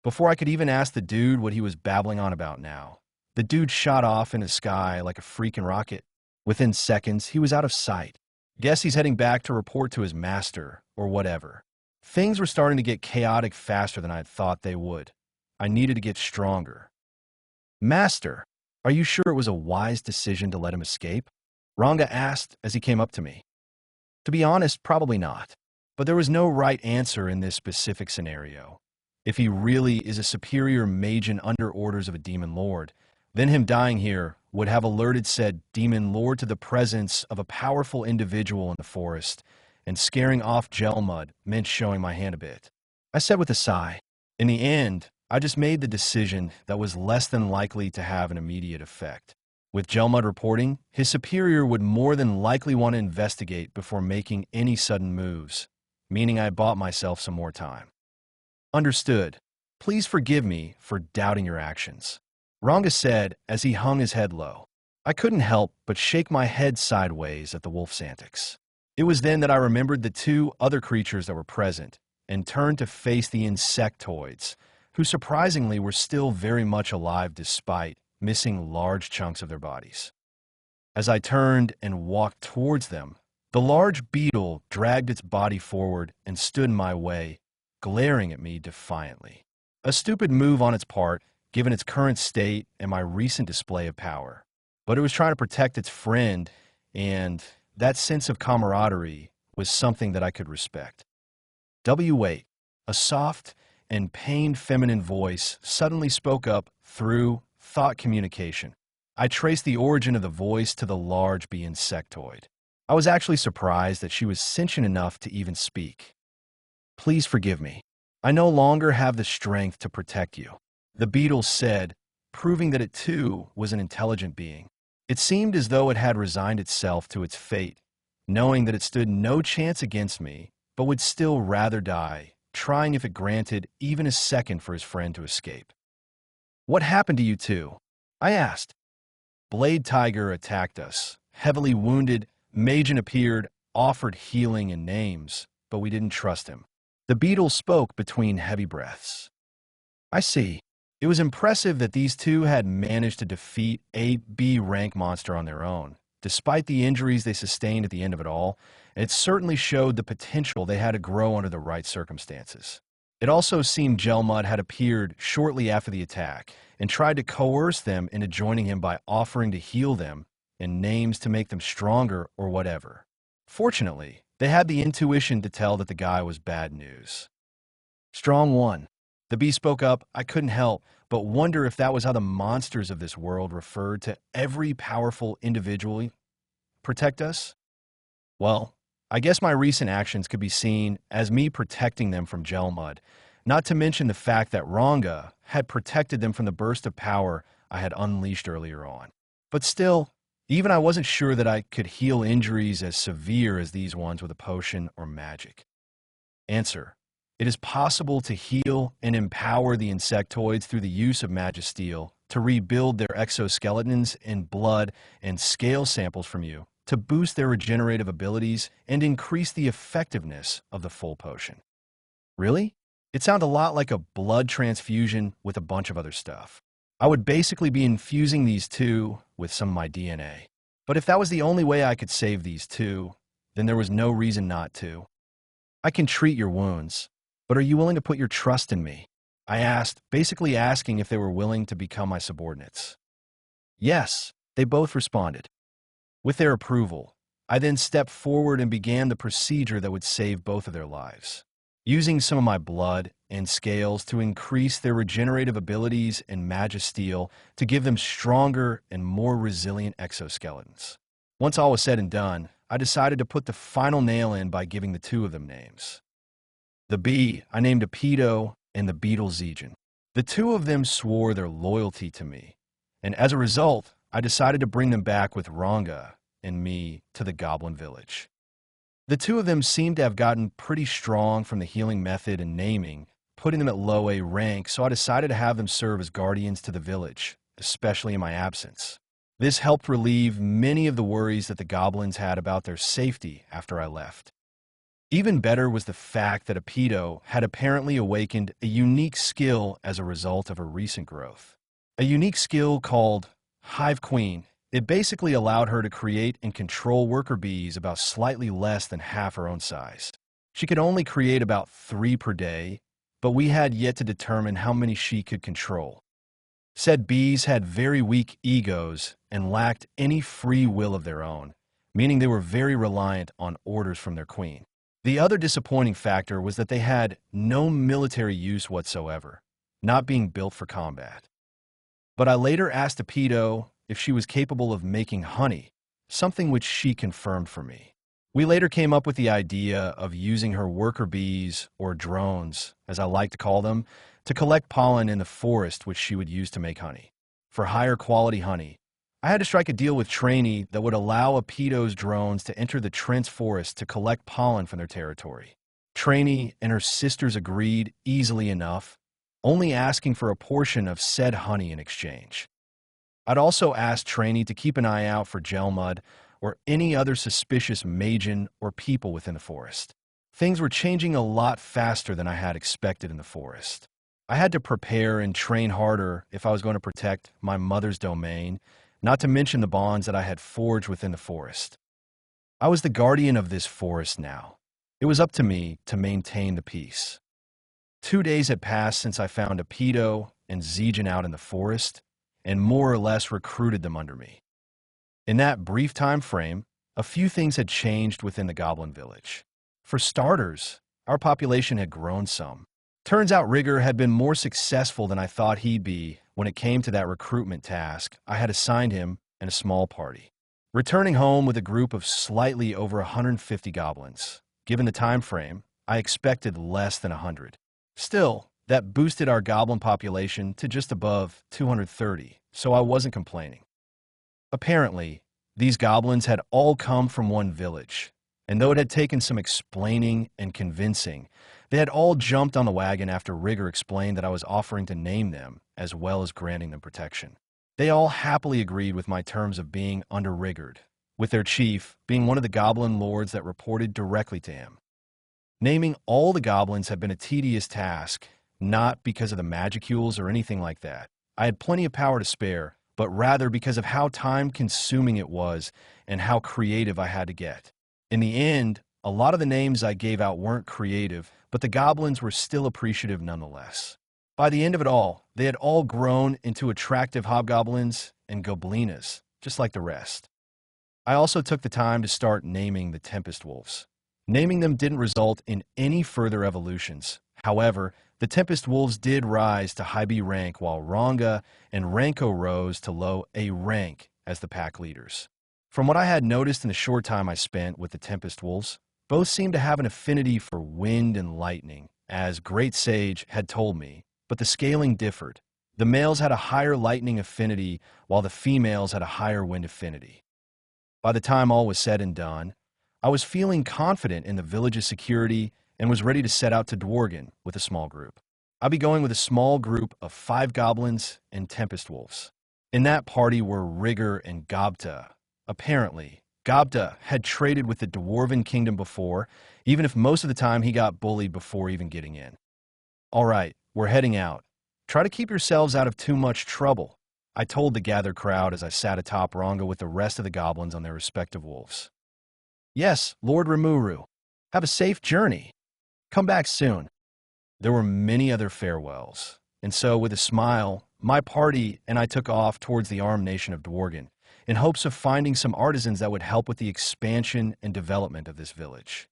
A: Before I could even ask the dude what he was babbling on about now, the dude shot off in the sky like a freaking rocket. Within seconds, he was out of sight. Guess he's heading back to report to his master, or whatever. Things were starting to get chaotic faster than I had thought they would. I needed to get stronger. Master, are you sure it was a wise decision to let him escape? Ranga asked as he came up to me. To be honest, probably not. But there was no right answer in this specific scenario. If he really is a superior Magen under orders of a Demon Lord, then him dying here would have alerted said Demon Lord to the presence of a powerful individual in the forest, and scaring off Gelmud meant showing my hand a bit. I said with a sigh, in the end, I just made the decision that was less than likely to have an immediate effect. With Gelmud reporting, his superior would more than likely want to investigate before making any sudden moves, meaning I bought myself some more time. Understood. Please forgive me for doubting your actions, Ranga said as he hung his head low. I couldn't help but shake my head sideways at the wolf's antics. It was then that I remembered the 2 other creatures that were present and turned to face the insectoids, who surprisingly were still very much alive despite missing large chunks of their bodies. As I turned and walked towards them, the large beetle dragged its body forward and stood in my way, glaring at me defiantly. A stupid move on its part, given its current state and my recent display of power. But it was trying to protect its friend, and that sense of camaraderie was something that I could respect. Wait, a soft and pained feminine voice suddenly spoke up through thought communication. I traced the origin of the voice to the large bee insectoid. I was actually surprised that she was sentient enough to even speak. Please forgive me. I no longer have the strength to protect you, the beetle said, proving that it too was an intelligent being. It seemed as though it had resigned itself to its fate, knowing that it stood no chance against me, but would still rather die, trying if it granted even a second for his friend to escape. What happened to you two? I asked. Blade Tiger attacked us. Heavily wounded, Majin appeared, offered healing and names, but we didn't trust him. The beetle spoke between heavy breaths. I see. It was impressive that these two had managed to defeat a B rank monster on their own. Despite the injuries they sustained at the end of it all, it certainly showed the potential they had to grow under the right circumstances. It also seemed Gelmud had appeared shortly after the attack and tried to coerce them into joining him by offering to heal them and names to make them stronger or whatever. Fortunately, they had the intuition to tell that the guy was bad news. Strong one. The bee spoke up. I couldn't help but wonder if that was how the monsters of this world referred to every powerful individually. Protect us? Well, I guess my recent actions could be seen as me protecting them from Gelmud, not to mention the fact that Ranga had protected them from the burst of power I had unleashed earlier on. But still, even I wasn't sure that I could heal injuries as severe as these ones with a potion or magic. Answer. It is possible to heal and empower the insectoids through the use of Magisteel to rebuild their exoskeletons in blood and scale samples from you to boost their regenerative abilities and increase the effectiveness of the full potion. Really? It sounded a lot like a blood transfusion with a bunch of other stuff. I would basically be infusing these two with some of my DNA. But if that was the only way I could save these two, then there was no reason not to. I can treat your wounds, but are you willing to put your trust in me? I asked, basically asking if they were willing to become my subordinates. Yes, they both responded. With their approval, I then stepped forward and began the procedure that would save both of their lives, using some of my blood and scales to increase their regenerative abilities and Magisteel to give them stronger and more resilient exoskeletons. Once all was said and done, I decided to put the final nail in by giving the two of them names. The bee, I named Apido, and the beetle Zijin. The two of them swore their loyalty to me, and as a result, I decided to bring them back with Ranga and me to the Goblin Village. The two of them seemed to have gotten pretty strong from the healing method and naming, putting them at low A rank, so I decided to have them serve as guardians to the village, especially in my absence. This helped relieve many of the worries that the goblins had about their safety after I left. Even better was the fact that Apido had apparently awakened a unique skill as a result of her recent growth. A unique skill called Hive Queen. It basically allowed her to create and control worker bees about slightly less than half her own size. She could only create about 3 per day, but we had yet to determine how many she could control. Said bees had very weak egos and lacked any free will of their own, meaning they were very reliant on orders from their queen. The other disappointing factor was that they had no military use whatsoever, not being built for combat. But I later asked Apido if she was capable of making honey, something which she confirmed for me. We later came up with the idea of using her worker bees, or drones, as I like to call them, to collect pollen in the forest which she would use to make honey. For higher quality honey, I had to strike a deal with Trainee that would allow Apido's drones to enter the Trent's forest to collect pollen from their territory. Trainee and her sisters agreed easily enough, only asking for a portion of said honey in exchange. I'd also asked Trainee to keep an eye out for Gelmud or any other suspicious Majin or people within the forest. Things were changing a lot faster than I had expected in the forest. I had to prepare and train harder if I was going to protect my mother's domain, not to mention the bonds that I had forged within the forest. I was the guardian of this forest now. It was up to me to maintain the peace. 2 days had passed since I found Apido and Zijin out in the forest, and more or less recruited them under me. In that brief time frame, a few things had changed within the goblin village. For starters, our population had grown some. Turns out Rigger had been more successful than I thought he'd be when it came to that recruitment task I had assigned him and a small party. Returning home with a group of slightly over 150 goblins. Given the time frame, I expected less than 100. Still, that boosted our goblin population to just above 230, so I wasn't complaining. Apparently, these goblins had all come from one village, and though it had taken some explaining and convincing, they had all jumped on the wagon after Rigger explained that I was offering to name them as well as granting them protection. They all happily agreed with my terms of being under-riggered, with their chief being one of the goblin lords that reported directly to him. Naming all the goblins had been a tedious task, not because of the magicules or anything like that. I had plenty of power to spare, but rather because of how time-consuming it was and how creative I had to get. In the end, a lot of the names I gave out weren't creative, but the goblins were still appreciative nonetheless. By the end of it all, they had all grown into attractive hobgoblins and goblinas, just like the rest. I also took the time to start naming the Tempest Wolves. Naming them didn't result in any further evolutions. However, the Tempest Wolves did rise to high B rank while Ranga and Ranko rose to low A rank as the pack leaders. From what I had noticed in the short time I spent with the Tempest Wolves, both seemed to have an affinity for wind and lightning, as Great Sage had told me, but the scaling differed. The males had a higher lightning affinity, while the females had a higher wind affinity. By the time all was said and done, I was feeling confident in the village's security and was ready to set out to Dworgen with a small group. I'd be going with a small group of 5 goblins and Tempest Wolves. In that party were Rigger and Gobta. Apparently, Gobta had traded with the Dwarven Kingdom before, even if most of the time he got bullied before even getting in. All right, we're heading out. Try to keep yourselves out of too much trouble, I told the gathered crowd as I sat atop Ranga with the rest of the goblins on their respective wolves. Yes, Lord Rimuru. Have a safe journey. Come back soon. There were many other farewells, and so with a smile, my party and I took off towards the armed nation of Dworgen, in hopes of finding some artisans that would help with the expansion and development of this village.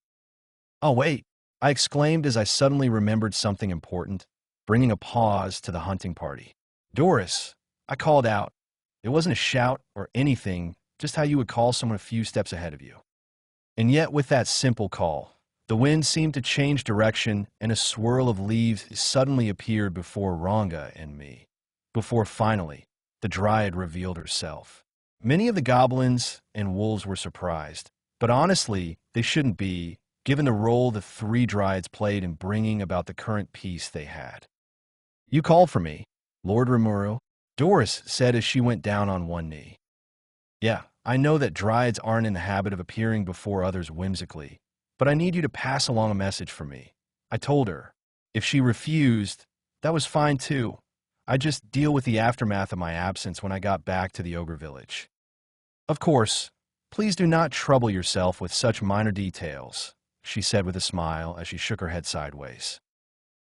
A: Oh wait, I exclaimed as I suddenly remembered something important, bringing a pause to the hunting party. Doris, I called out. It wasn't a shout or anything, just how you would call someone a few steps ahead of you. And yet with that simple call, the wind seemed to change direction and a swirl of leaves suddenly appeared before Ranga and me, before finally the dryad revealed herself. Many of the goblins and wolves were surprised, but honestly, they shouldn't be, given the role the 3 dryads played in bringing about the current peace they had. You called for me, Lord Rimuru, Doris said as she went down on one knee. Yeah, I know that dryads aren't in the habit of appearing before others whimsically, but I need you to pass along a message for me. I told her. If she refused, that was fine too. I'd just deal with the aftermath of my absence when I got back to the ogre village. Of course, please do not trouble yourself with such minor details, she said with a smile as she shook her head sideways.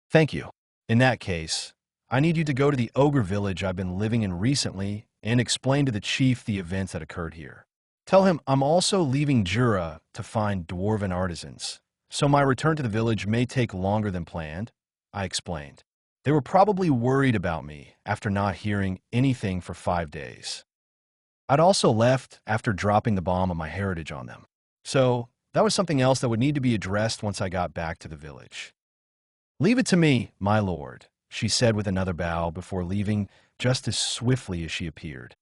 A: Thank you. In that case, I need you to go to the ogre village I've been living in recently and explain to the chief the events that occurred here. Tell him I'm also leaving Jura to find dwarven artisans, so my return to the village may take longer than planned, I explained. They were probably worried about me after not hearing anything for 5 days. I'd also left after dropping the bomb of my heritage on them, so that was something else that would need to be addressed once I got back to the village. Leave it to me, my lord, she said with another bow before leaving just as swiftly as she appeared.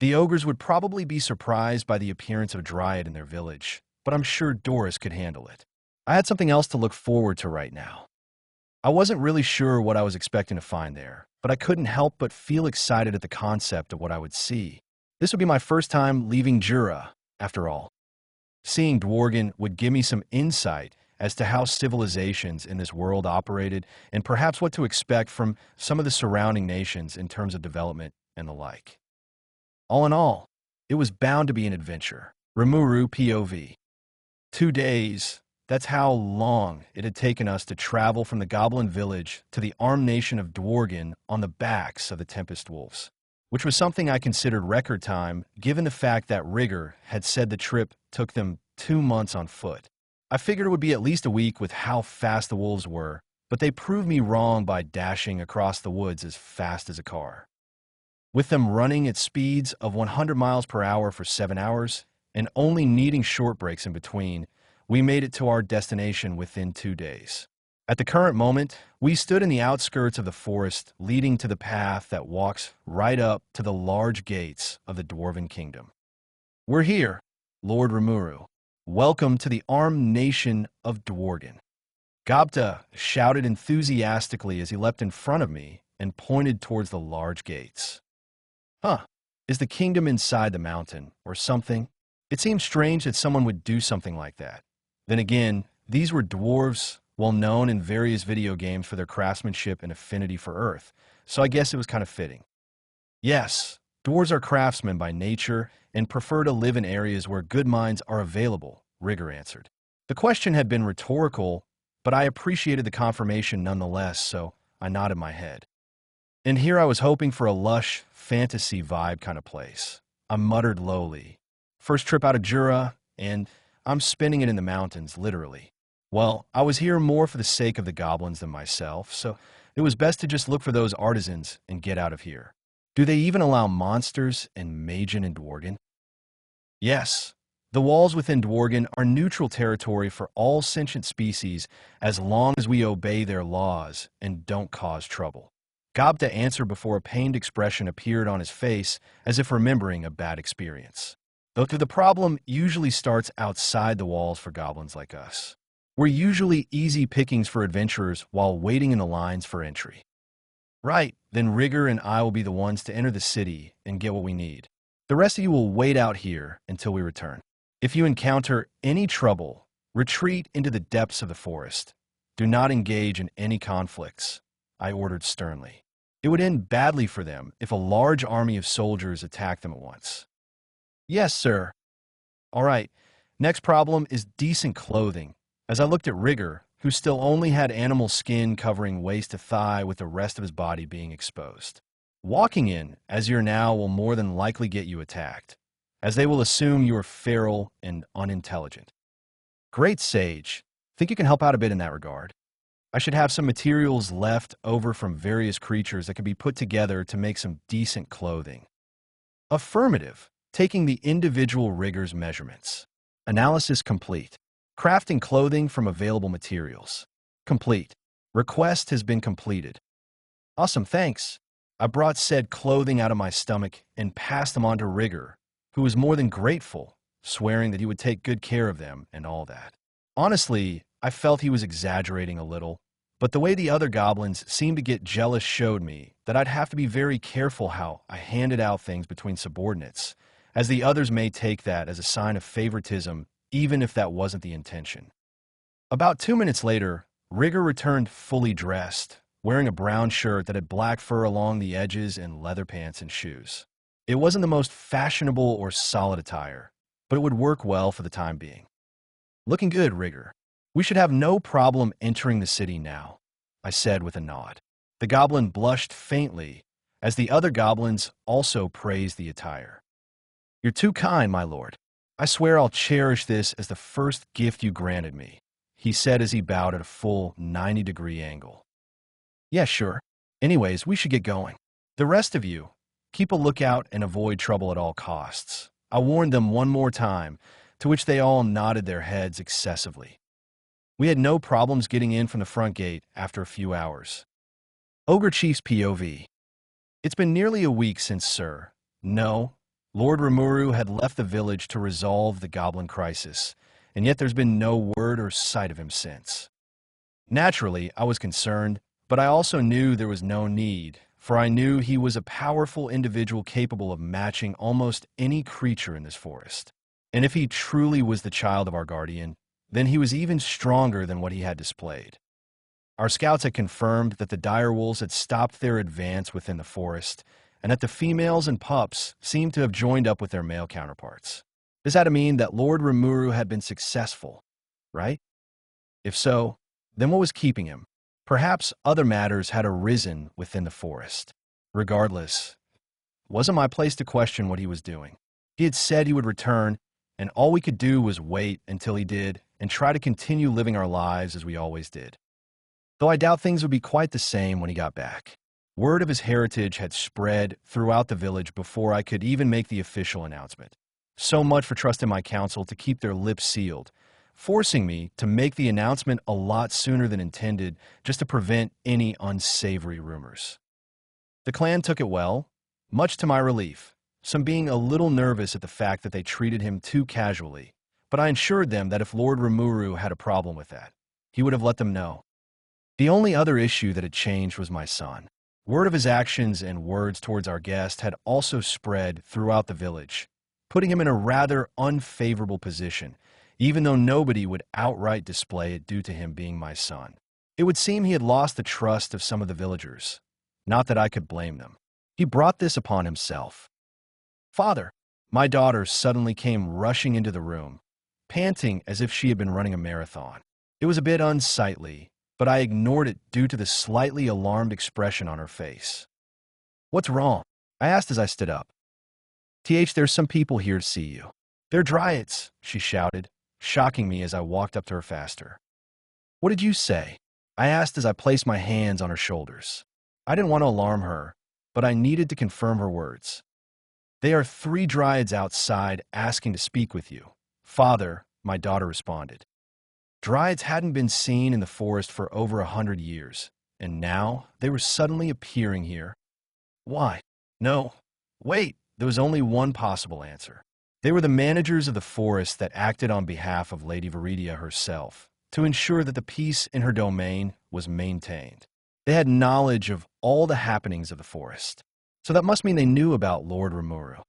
A: The ogres would probably be surprised by the appearance of a dryad in their village, but I'm sure Doris could handle it. I had something else to look forward to right now. I wasn't really sure what I was expecting to find there, but I couldn't help but feel excited at the concept of what I would see. This would be my first time leaving Jura, after all. Seeing Dworgen would give me some insight as to how civilizations in this world operated and perhaps what to expect from some of the surrounding nations in terms of development and the like. All in all, it was bound to be an adventure. Rimuru POV. 2 days. That's how long it had taken us to travel from the Goblin village to the armed nation of Dworgen on the backs of the Tempest Wolves, which was something I considered record time given the fact that Rigger had said the trip took them 2 months on foot. I figured it would be at least a week with how fast the wolves were, but they proved me wrong by dashing across the woods as fast as a car. With them running at speeds of 100 miles per hour for 7 hours and only needing short breaks in between, we made it to our destination within 2 days. At the current moment, we stood in the outskirts of the forest leading to the path that walks right up to the large gates of the Dwarven Kingdom. We're here, Lord Rimuru. Welcome to the armed nation of Dworgen. Gobta shouted enthusiastically as he leapt in front of me and pointed towards the large gates. Huh, is the kingdom inside the mountain or something? It seemed strange that someone would do something like that. Then again, these were dwarves, well known in various video games for their craftsmanship and affinity for Earth, so I guess it was kind of fitting. Yes, dwarves are craftsmen by nature and prefer to live in areas where good mines are available, Rigger answered. The question had been rhetorical, but I appreciated the confirmation nonetheless, so I nodded my head. And here I was hoping for a lush, fantasy vibe kind of place. I muttered lowly. First trip out of Jura, and I'm spending it in the mountains, literally. Well, I was here more for the sake of the goblins than myself, so it was best to just look for those artisans and get out of here. Do they even allow monsters in Magen and Dworgen? Yes, the walls within Dworgen are neutral territory for all sentient species as long as we obey their laws and don't cause trouble. Gobta answered before a pained expression appeared on his face as if remembering a bad experience. Though the problem usually starts outside the walls for goblins like us. We're usually easy pickings for adventurers while waiting in the lines for entry. Right, then Rigger and I will be the ones to enter the city and get what we need. The rest of you will wait out here until we return. If you encounter any trouble, retreat into the depths of the forest. Do not engage in any conflicts, I ordered sternly. It would end badly for them if a large army of soldiers attacked them at once. Yes, sir. All right, next problem is decent clothing. As I looked at Rigger, who still only had animal skin covering waist to thigh with the rest of his body being exposed. Walking in, as you're now, will more than likely get you attacked, as they will assume you are feral and unintelligent. Great sage. Think you can help out a bit in that regard. I should have some materials left over from various creatures that can be put together to make some decent clothing. Affirmative. Taking the individual Rigger's measurements. Analysis complete. Crafting clothing from available materials. Complete. Request has been completed. Awesome, thanks. I brought said clothing out of my stomach and passed them on to Rigger, who was more than grateful, swearing that he would take good care of them and all that. Honestly, I felt he was exaggerating a little, but the way the other goblins seemed to get jealous showed me that I'd have to be very careful how I handed out things between subordinates, as the others may take that as a sign of favoritism, even if that wasn't the intention. About 2 minutes later, Rigger returned fully dressed, wearing a brown shirt that had black fur along the edges and leather pants and shoes. It wasn't the most fashionable or solid attire, but it would work well for the time being. Looking good, Rigger. We should have no problem entering the city now, I said with a nod. The goblin blushed faintly, as the other goblins also praised the attire. You're too kind, my lord. I swear I'll cherish this as the first gift you granted me, he said as he bowed at a full 90-degree angle. Yeah, sure. Anyways, we should get going. The rest of you, keep a lookout and avoid trouble at all costs. I warned them one more time, to which they all nodded their heads excessively. We had no problems getting in from the front gate after a few hours. Ogre Chief's POV. It's been nearly a week since Sir. No, Lord Rimuru had left the village to resolve the goblin crisis, and yet there's been no word or sight of him since. Naturally, I was concerned, but I also knew there was no need, for I knew he was a powerful individual capable of matching almost any creature in this forest. And if he truly was the child of our guardian, then he was even stronger than what he had displayed. Our scouts had confirmed that the direwolves had stopped their advance within the forest, and that the females and pups seemed to have joined up with their male counterparts. This had to mean that Lord Rimuru had been successful, right? If so, then what was keeping him? Perhaps other matters had arisen within the forest. Regardless, it wasn't my place to question what he was doing. He had said he would return, and all we could do was wait until he did and try to continue living our lives as we always did. Though I doubt things would be quite the same when he got back. Word of his heritage had spread throughout the village before I could even make the official announcement. So much for trusting my council to keep their lips sealed, forcing me to make the announcement a lot sooner than intended just to prevent any unsavory rumors. The clan took it well, much to my relief, some being a little nervous at the fact that they treated him too casually, but I assured them that if Lord Rimuru had a problem with that, he would have let them know. The only other issue that had changed was my son. Word of his actions and words towards our guest had also spread throughout the village, putting him in a rather unfavorable position, even though nobody would outright display it due to him being my son. It would seem he had lost the trust of some of the villagers. Not that I could blame them. He brought this upon himself. "Father," my daughter suddenly came rushing into the room, panting as if she had been running a marathon. It was a bit unsightly, but I ignored it due to the slightly alarmed expression on her face. "What's wrong?" I asked as I stood up. There's some people here to see you." "They're dryads," she shouted, shocking me as I walked up to her faster. "What did you say?" I asked as I placed my hands on her shoulders. I didn't want to alarm her, but I needed to confirm her words. "They are 3 dryads outside asking to speak with you, Father," my daughter responded. Dryads hadn't been seen in the forest for over 100 years, and now they were suddenly appearing here. Why? No. Wait, there was only one possible answer. They were the managers of the forest that acted on behalf of Lady Viridia herself to ensure that the peace in her domain was maintained. They had knowledge of all the happenings of the forest, so that must mean they knew about Lord Rimuru.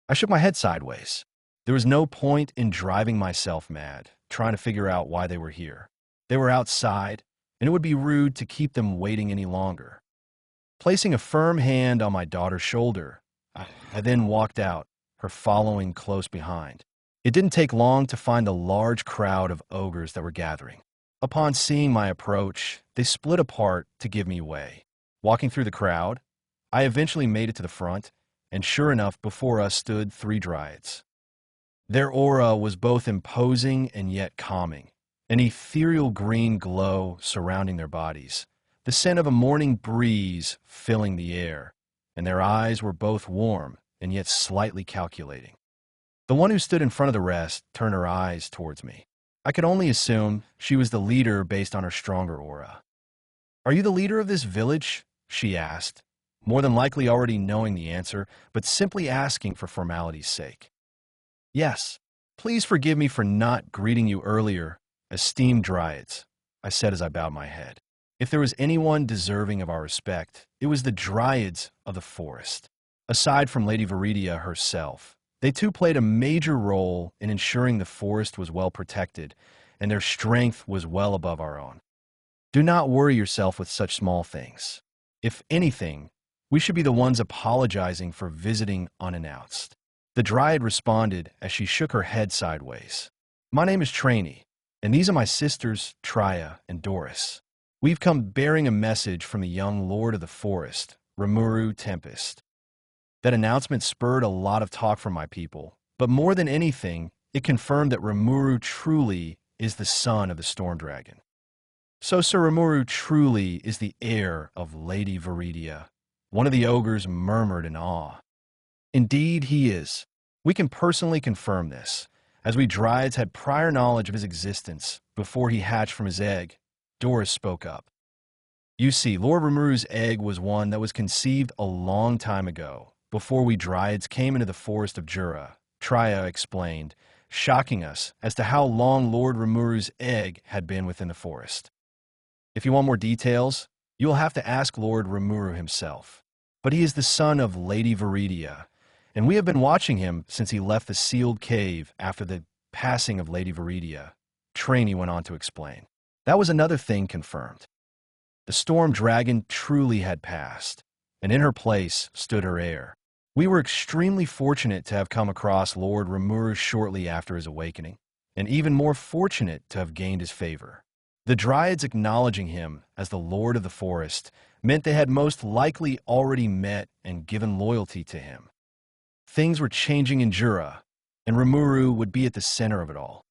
A: I shook my head sideways. There was no point in driving myself mad, trying to figure out why they were here. They were outside, and it would be rude to keep them waiting any longer. Placing a firm hand on my daughter's shoulder, I then walked out, her following close behind. It didn't take long to find the large crowd of ogres that were gathering. Upon seeing my approach, they split apart to give me way. Walking through the crowd, I eventually made it to the front, and sure enough, before us stood 3 dryads. Their aura was both imposing and yet calming, an ethereal green glow surrounding their bodies, the scent of a morning breeze filling the air, and their eyes were both warm and yet slightly calculating. The one who stood in front of the rest turned her eyes towards me. I could only assume she was the leader based on her stronger aura. "Are you the leader of this village?" she asked, more than likely already knowing the answer, but simply asking for formality's sake. "Yes. Please forgive me for not greeting you earlier, esteemed dryads," I said as I bowed my head. If there was anyone deserving of our respect, it was the dryads of the forest. Aside from Lady Viridia herself, they too played a major role in ensuring the forest was well protected, and their strength was well above our own. Do not worry yourself with such small things. If anything, we should be the ones apologizing for visiting unannounced. The dryad responded as she shook her head sideways. "My name is Trainee, and these are my sisters, Trya and Doris. We've come bearing a message from the young lord of the forest, Rimuru Tempest." That announcement spurred a lot of talk from my people, but more than anything, it confirmed that Rimuru truly is the son of the Storm Dragon. "So Sir Rimuru truly is the heir of Lady Viridia," one of the ogres murmured in awe. "Indeed he is. We can personally confirm this, as we dryads had prior knowledge of his existence before he hatched from his egg," Doris spoke up. "You see, Lord Rimuru's egg was one that was conceived a long time ago, before we dryads came into the forest of Jura," Trya explained, shocking us as to how long Lord Rimuru's egg had been within the forest. "If you want more details, you will have to ask Lord Rimuru himself. But he is the son of Lady Viridia, and we have been watching him since he left the sealed cave after the passing of Lady Viridia," Trainee went on to explain. That was another thing confirmed. The storm dragon truly had passed, and in her place stood her heir. We were extremely fortunate to have come across Lord Rimuru shortly after his awakening, and even more fortunate to have gained his favor. The Dryads acknowledging him as the Lord of the Forest meant they had most likely already met and given loyalty to him. Things were changing in Jura, and Rimuru would be at the center of it all.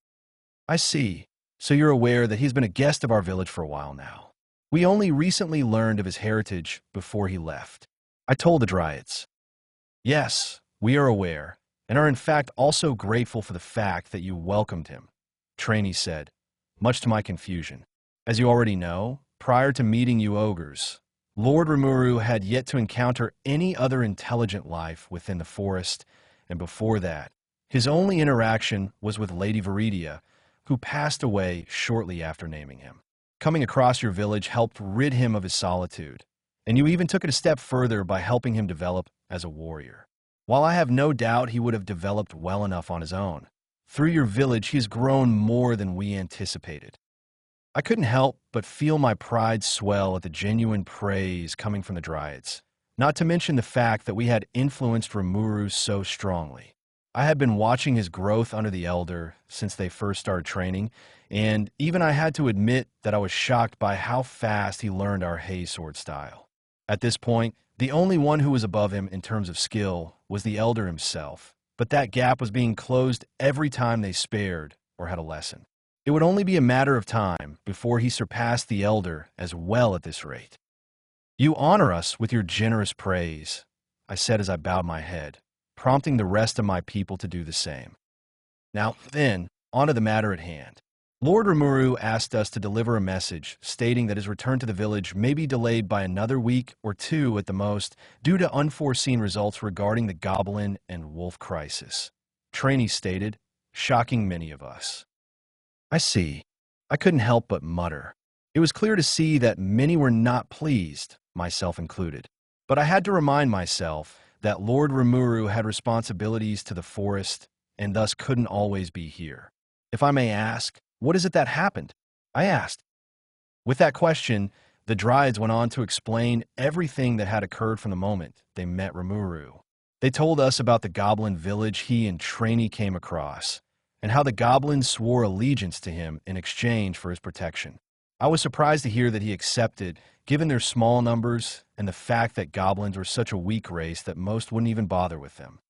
A: I see. So you're aware that he's been a guest of our village for a while now. We only recently learned of his heritage before he left. I told the Dryads. Yes, we are aware, and are in fact also grateful for the fact that you welcomed him, Trainee said, much to my confusion. As you already know, prior to meeting you ogres, Lord Rimuru had yet to encounter any other intelligent life within the forest, and before that, his only interaction was with Lady Viridia, who passed away shortly after naming him. Coming across your village helped rid him of his solitude, and you even took it a step further by helping him develop as a warrior. While I have no doubt he would have developed well enough on his own, through your village he has grown more than we anticipated. I couldn't help but feel my pride swell at the genuine praise coming from the Dryads, not to mention the fact that we had influenced Rimuru so strongly. I had been watching his growth under the Elder since they first started training, and even I had to admit that I was shocked by how fast he learned our Haze Sword style. At this point, the only one who was above him in terms of skill was the Elder himself, but that gap was being closed every time they spared or had a lesson. It would only be a matter of time before he surpassed the Elder as well at this rate. You honor us with your generous praise, I said as I bowed my head, prompting the rest of my people to do the same. Now, then, on to the matter at hand. Lord Rimuru asked us to deliver a message stating that his return to the village may be delayed by another week or two at the most due to unforeseen results regarding the goblin and wolf crisis. Trainee stated, shocking many of us. I see. I couldn't help but mutter. It was clear to see that many were not pleased, myself included. But I had to remind myself that Lord Rimuru had responsibilities to the forest and thus couldn't always be here. If I may ask, what is it that happened? I asked. With that question, the Dryads went on to explain everything that had occurred from the moment they met Rimuru. They told us about the goblin village he and Trainee came across, and how the goblins swore allegiance to him in exchange for his protection. I was surprised to hear that he accepted, given their small numbers and the fact that goblins were such a weak race that most wouldn't even bother with them.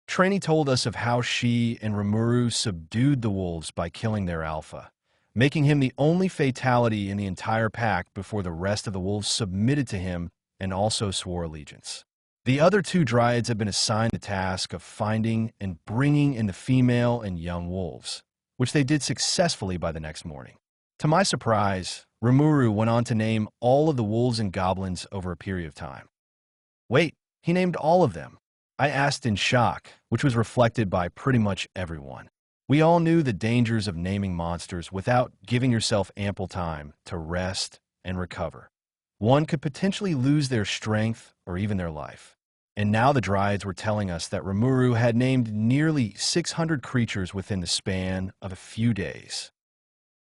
A: Trainee told us of how she and Rimuru subdued the wolves by killing their alpha, making him the only fatality in the entire pack before the rest of the wolves submitted to him and also swore allegiance. The other two Dryads had been assigned the task of finding and bringing in the female and young wolves, which they did successfully by the next morning. To my surprise, Rimuru went on to name all of the wolves and goblins over a period of time. Wait, he named all of them? I asked in shock, which was reflected by pretty much everyone. We all knew the dangers of naming monsters without giving yourself ample time to rest and recover. One could potentially lose their strength or even their life. And now the Dryads were telling us that Rimuru had named nearly 600 creatures within the span of a few days.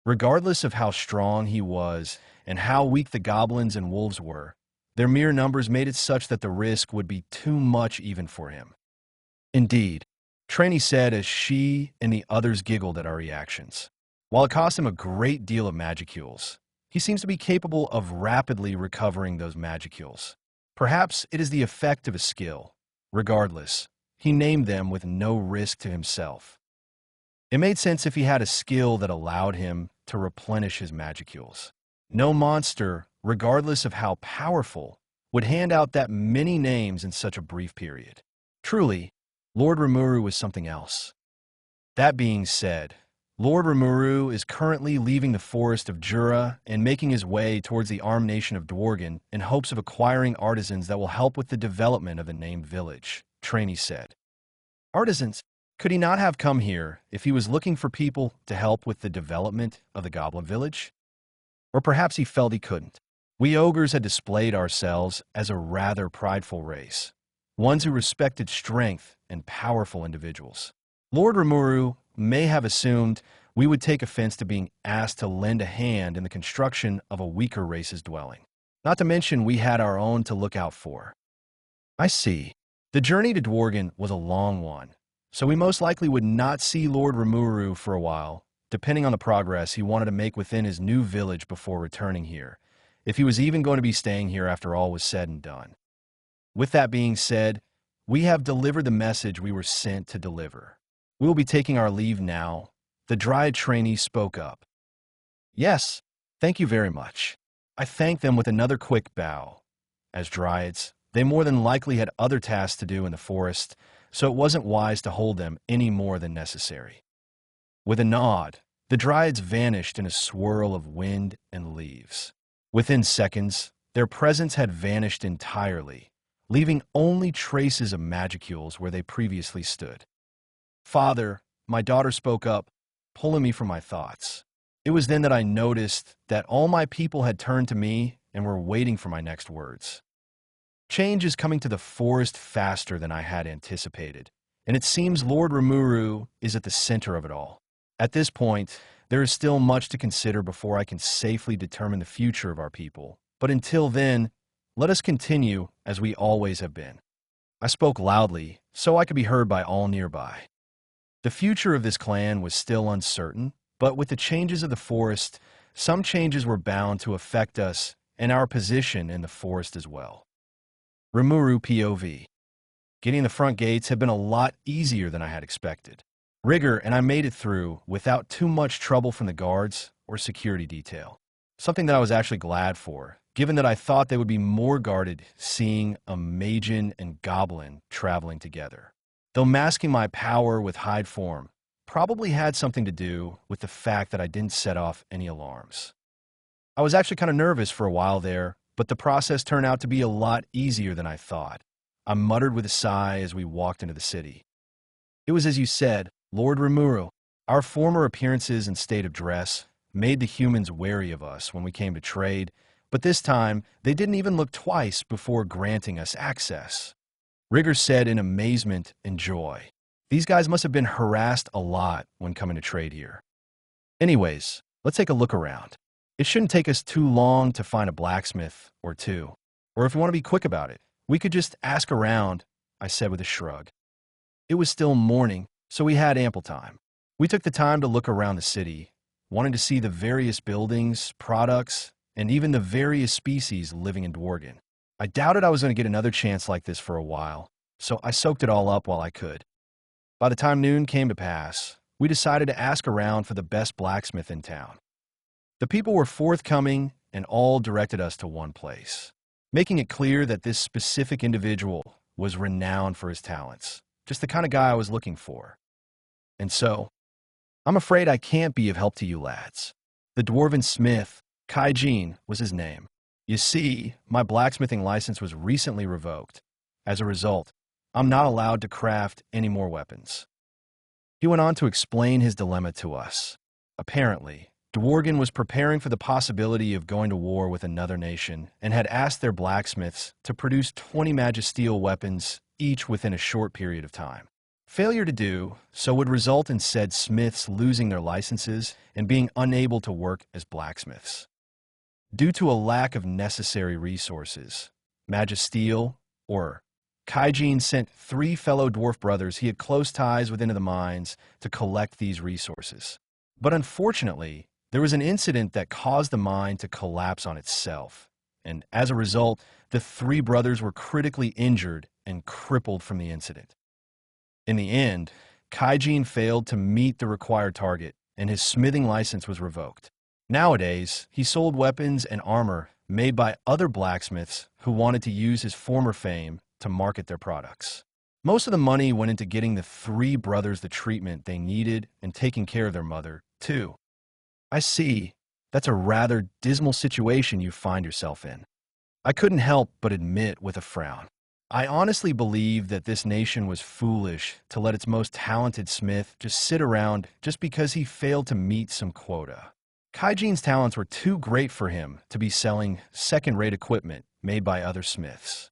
A: Regardless of how strong he was and how weak the goblins and wolves were, their mere numbers made it such that the risk would be too much even for him. Indeed, Trainee said as she and the others giggled at our reactions. While it cost him a great deal of magicules, he seems to be capable of rapidly recovering those magicules. Perhaps it is the effect of a skill. Regardless, he named them with no risk to himself. It made sense if he had a skill that allowed him to replenish his magicules. No monster, regardless of how powerful, would hand out that many names in such a brief period. Truly, Lord Rimuru was something else. That being said, Lord Rimuru is currently leaving the forest of Jura and making his way towards the armed nation of Dworgen in hopes of acquiring artisans that will help with the development of the named village, Trainee said. Artisans? Could he not have come here if he was looking for people to help with the development of the goblin village? Or perhaps he felt he couldn't. We ogres had displayed ourselves as a rather prideful race, ones who respected strength and powerful individuals. Lord Rimuru may have assumed we would take offense to being asked to lend a hand in the construction of a weaker race's dwelling. Not to mention we had our own to look out for. I see. The journey to Dworgen was a long one, so we most likely would not see Lord Rimuru for a while, depending on the progress he wanted to make within his new village before returning here, if he was even going to be staying here after all was said and done. With that being said, we have delivered the message we were sent to deliver. We will be taking our leave now. The Dryad trainee spoke up. Yes, thank you very much. I thanked them with another quick bow. As Dryads, they more than likely had other tasks to do in the forest, so it wasn't wise to hold them any more than necessary. With a nod, the Dryads vanished in a swirl of wind and leaves. Within seconds, their presence had vanished entirely, leaving only traces of magicules where they previously stood. Father, my daughter spoke up, pulling me from my thoughts. It was then that I noticed that all my people had turned to me and were waiting for my next words. Change is coming to the forest faster than I had anticipated, and it seems Lord Rimuru is at the center of it all. At this point, there is still much to consider before I can safely determine the future of our people, but until then, let us continue as we always have been. I spoke loudly, so I could be heard by all nearby. The future of this clan was still uncertain, but with the changes of the forest, some changes were bound to affect us and our position in the forest as well. Rimuru POV. Getting the front gates had been a lot easier than I had expected. Rigor and I made it through without too much trouble from the guards or security detail. Something that I was actually glad for, given that I thought they would be more guarded seeing a Magian and Goblin traveling together. Though masking my power with hide form probably had something to do with the fact that I didn't set off any alarms. I was actually kind of nervous for a while there, but the process turned out to be a lot easier than I thought. I muttered with a sigh as we walked into the city. It was as you said, Lord Rimuru. Our former appearances and state of dress made the humans wary of us when we came to trade, but this time they didn't even look twice before granting us access. Rigger said in amazement and joy. These guys must have been harassed a lot when coming to trade here. Anyways, let's take a look around. It shouldn't take us too long to find a blacksmith or two. Or if we want to be quick about it, we could just ask around, I said with a shrug. It was still morning, so we had ample time. We took the time to look around the city, wanting to see the various buildings, products, and even the various species living in Dworgen. I doubted I was going to get another chance like this for a while, so I soaked it all up while I could. By the time noon came to pass, we decided to ask around for the best blacksmith in town. The people were forthcoming and all directed us to one place, making it clear that this specific individual was renowned for his talents, just the kind of guy I was looking for. And so, I'm afraid I can't be of help to you lads. The dwarven smith, Kaijin, was his name. You see, my blacksmithing license was recently revoked. As a result, I'm not allowed to craft any more weapons. He went on to explain his dilemma to us. Apparently, Dworgen was preparing for the possibility of going to war with another nation and had asked their blacksmiths to produce 20 magisteel weapons each within a short period of time. Failure to do so would result in said smiths losing their licenses and being unable to work as blacksmiths. Due to a lack of necessary resources, Magisteel, or Kaijin, sent 3 fellow dwarf brothers he had close ties with into the mines to collect these resources. But unfortunately, there was an incident that caused the mine to collapse on itself, and as a result, the 3 brothers were critically injured and crippled from the incident. In the end, Kaijin failed to meet the required target, and his smithing license was revoked. Nowadays, he sold weapons and armor made by other blacksmiths who wanted to use his former fame to market their products. Most of the money went into getting the 3 brothers the treatment they needed and taking care of their mother, too. I see. That's a rather dismal situation you find yourself in. I couldn't help but admit with a frown. I honestly believe that this nation was foolish to let its most talented smith just sit around just because he failed to meet some quota. Kaijin's talents were too great for him to be selling second-rate equipment made by other smiths.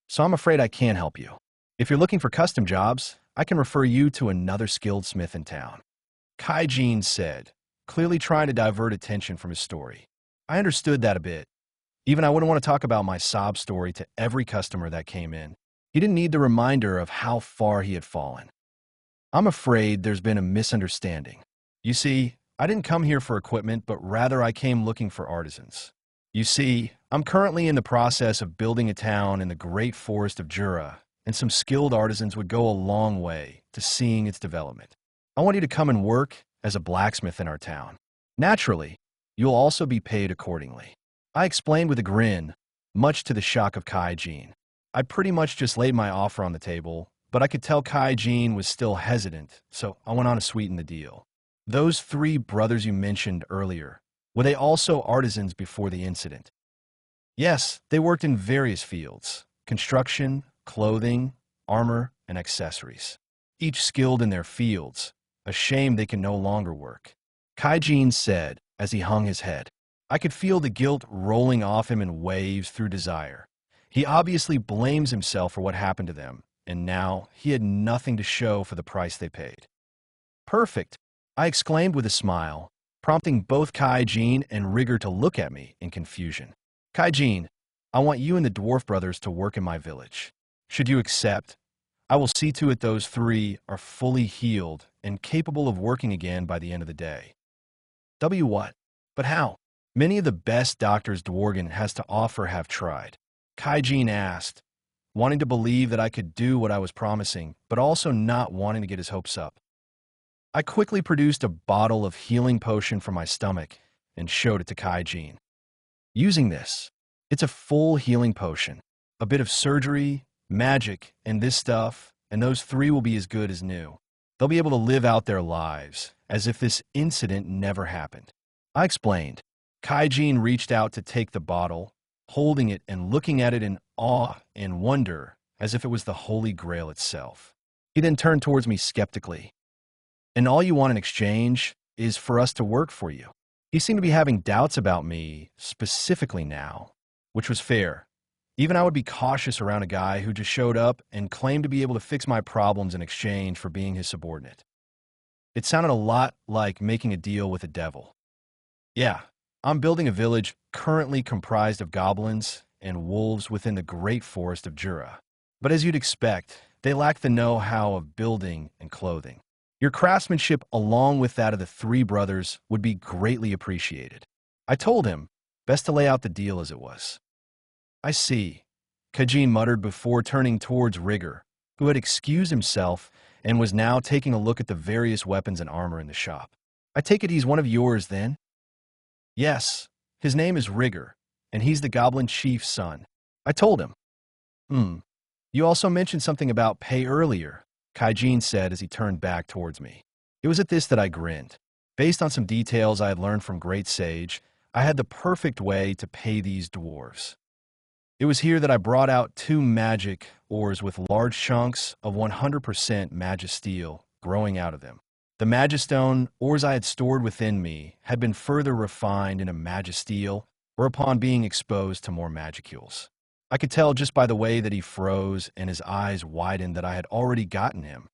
A: So I'm afraid I can't help you. If you're looking for custom jobs, I can refer you to another skilled smith in town. Kaijin said, clearly trying to divert attention from his story. I understood that a bit. Even I wouldn't want to talk about my sob story to every customer that came in. He didn't need the reminder of how far he had fallen. I'm afraid there's been a misunderstanding. You see, I didn't come here for equipment, but rather I came looking for artisans. You see, I'm currently in the process of building a town in the great forest of Jura, and some skilled artisans would go a long way to seeing its development. I want you to come and work as a blacksmith in our town. Naturally, you'll also be paid accordingly. I explained with a grin, much to the shock of Kaijin. I pretty much just laid my offer on the table, but I could tell Kaijin was still hesitant, so I went on to sweeten the deal. Those 3 brothers you mentioned earlier, were they also artisans before the incident? Yes, they worked in various fields: construction, clothing, armor, and accessories. Each skilled in their fields. A shame they can no longer work. Kaijin said as he hung his head. I could feel the guilt rolling off him in waves through desire. He obviously blames himself for what happened to them, and now he had nothing to show for the price they paid. Perfect, I exclaimed with a smile, prompting both Kaijin and Rigger to look at me in confusion. Kaijin, I want you and the dwarf brothers to work in my village. Should you accept, I will see to it those 3 are fully healed and capable of working again by the end of the day. What? But how? Many of the best doctors Dworgen has to offer have tried. Kaijin asked, wanting to believe that I could do what I was promising, but also not wanting to get his hopes up. I quickly produced a bottle of healing potion from my stomach and showed it to Kaijin. Using this, it's a full healing potion, a bit of surgery, magic, and this stuff, and those 3 will be as good as new. They'll be able to live out their lives as if this incident never happened. I explained. Kaijin reached out to take the bottle, holding it and looking at it in awe and wonder as if it was the Holy Grail itself. He then turned towards me skeptically. And all you want in exchange is for us to work for you. He seemed to be having doubts about me specifically now, which was fair. Even I would be cautious around a guy who just showed up and claimed to be able to fix my problems in exchange for being his subordinate. It sounded a lot like making a deal with the devil. Yeah, I'm building a village currently comprised of goblins and wolves within the great forest of Jura. But as you'd expect, they lack the know-how of building and clothing. Your craftsmanship, along with that of the 3 brothers, would be greatly appreciated. I told him, best to lay out the deal as it was. I see, Kaijin muttered before turning towards Rigger, who had excused himself and was now taking a look at the various weapons and armor in the shop. I take it he's one of yours, then? Yes, his name is Rigger, and he's the Goblin Chief's son. I told him. You also mentioned something about pay earlier, Kaijin said as he turned back towards me. It was at this that I grinned. Based on some details I had learned from Great Sage, I had the perfect way to pay these dwarves. It was here that I brought out 2 magic ores with large chunks of 100% magisteel growing out of them. The magistone ores I had stored within me had been further refined into magisteel, or upon being exposed to more magicules. I could tell just by the way that he froze and his eyes widened that I had already gotten him.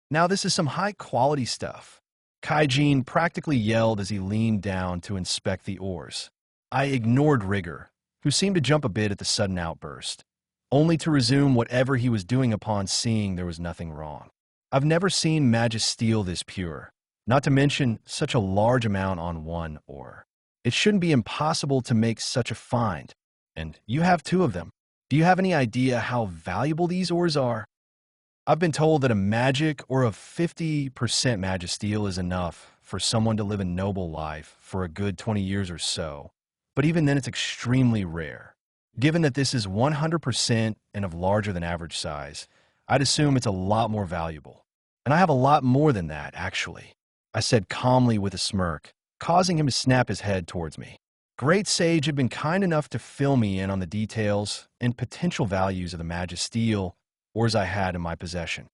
A: Now this is some high-quality stuff. Kaijin practically yelled as he leaned down to inspect the ores. I ignored Rigger, who seemed to jump a bit at the sudden outburst, only to resume whatever he was doing upon seeing there was nothing wrong. I've never seen magisteel this pure, not to mention such a large amount on one ore. It shouldn't be impossible to make such a find, and you have 2 of them. Do you have any idea how valuable these ores are? I've been told that a magic or of 50% magisteel is enough for someone to live a noble life for a good 20 years or so, but even then it's extremely rare. Given that this is 100% and of larger than average size, I'd assume it's a lot more valuable. And I have a lot more than that, actually, I said calmly with a smirk, causing him to snap his head towards me. Great Sage had been kind enough to fill me in on the details and potential values of the magisteel ores I had in my possession.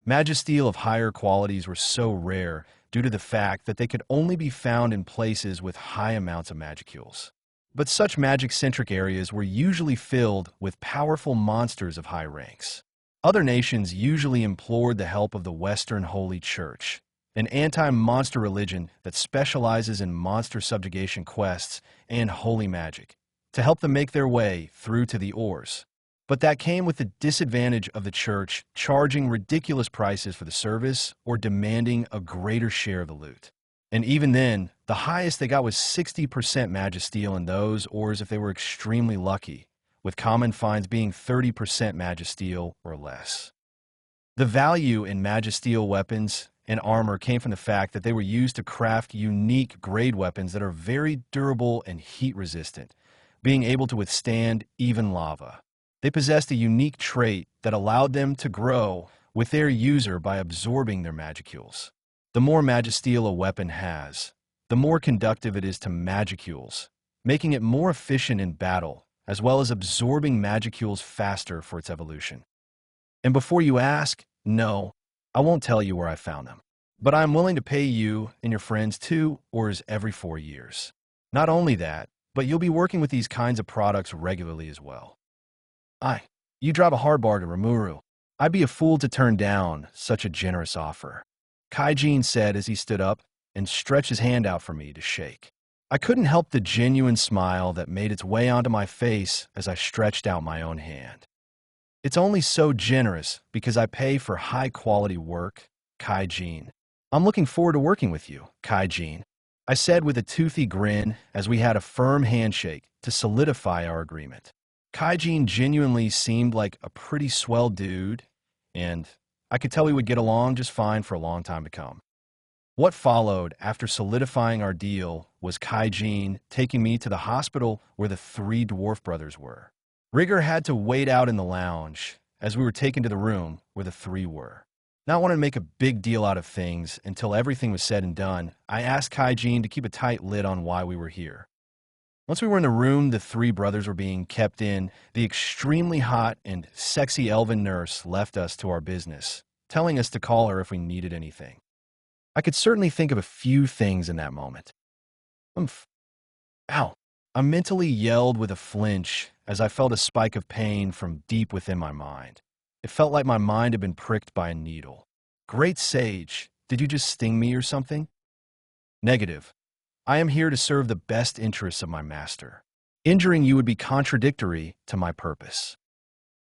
A: Magisteel of higher qualities were so rare due to the fact that they could only be found in places with high amounts of magicules. But such magic-centric areas were usually filled with powerful monsters of high ranks. Other nations usually implored the help of the Western Holy Church, an anti-monster religion that specializes in monster subjugation quests and holy magic, to help them make their way through to the ores. But that came with the disadvantage of the church charging ridiculous prices for the service or demanding a greater share of the loot. And even then, the highest they got was 60% Magisteel in those ores if they were extremely lucky, with common finds being 30% Magisteel or less. The value in Magisteel weapons and armor came from the fact that they were used to craft unique grade weapons that are very durable and heat-resistant, being able to withstand even lava. They possessed a unique trait that allowed them to grow with their user by absorbing their magicules. The more Magisteel a weapon has, the more conductive it is to magicules, making it more efficient in battle, as well as absorbing magicules faster for its evolution. And before you ask, no, I won't tell you where I found them. But I'm willing to pay you and your friends 2 ores every 4 years. Not only that, but you'll be working with these kinds of products regularly as well. You drive a hard bargain, Rimuru. I'd be a fool to turn down such a generous offer, Kaijin said as he stood up and stretched his hand out for me to shake. I couldn't help the genuine smile that made its way onto my face as I stretched out my own hand. It's only so generous because I pay for high-quality work, Kaijin. I'm looking forward to working with you, Kaijin, I said with a toothy grin as we had a firm handshake to solidify our agreement. Kaijin genuinely seemed like a pretty swell dude, and I could tell we would get along just fine for a long time to come. What followed after solidifying our deal was Kaijin taking me to the hospital where the 3 dwarf brothers were. Rigger had to wait out in the lounge as we were taken to the room where the 3 were. Not wanting to make a big deal out of things until everything was said and done, I asked Kaijin to keep a tight lid on why we were here. Once we were in the room the 3 brothers were being kept in, the extremely hot and sexy elven nurse left us to our business, telling us to call her if we needed anything. I could certainly think of a few things in that moment. Ow. I mentally yelled with a flinch as I felt a spike of pain from deep within my mind. It felt like my mind had been pricked by a needle. Great Sage, did you just sting me or something? Negative. I am here to serve the best interests of my master. Injuring you would be contradictory to my purpose.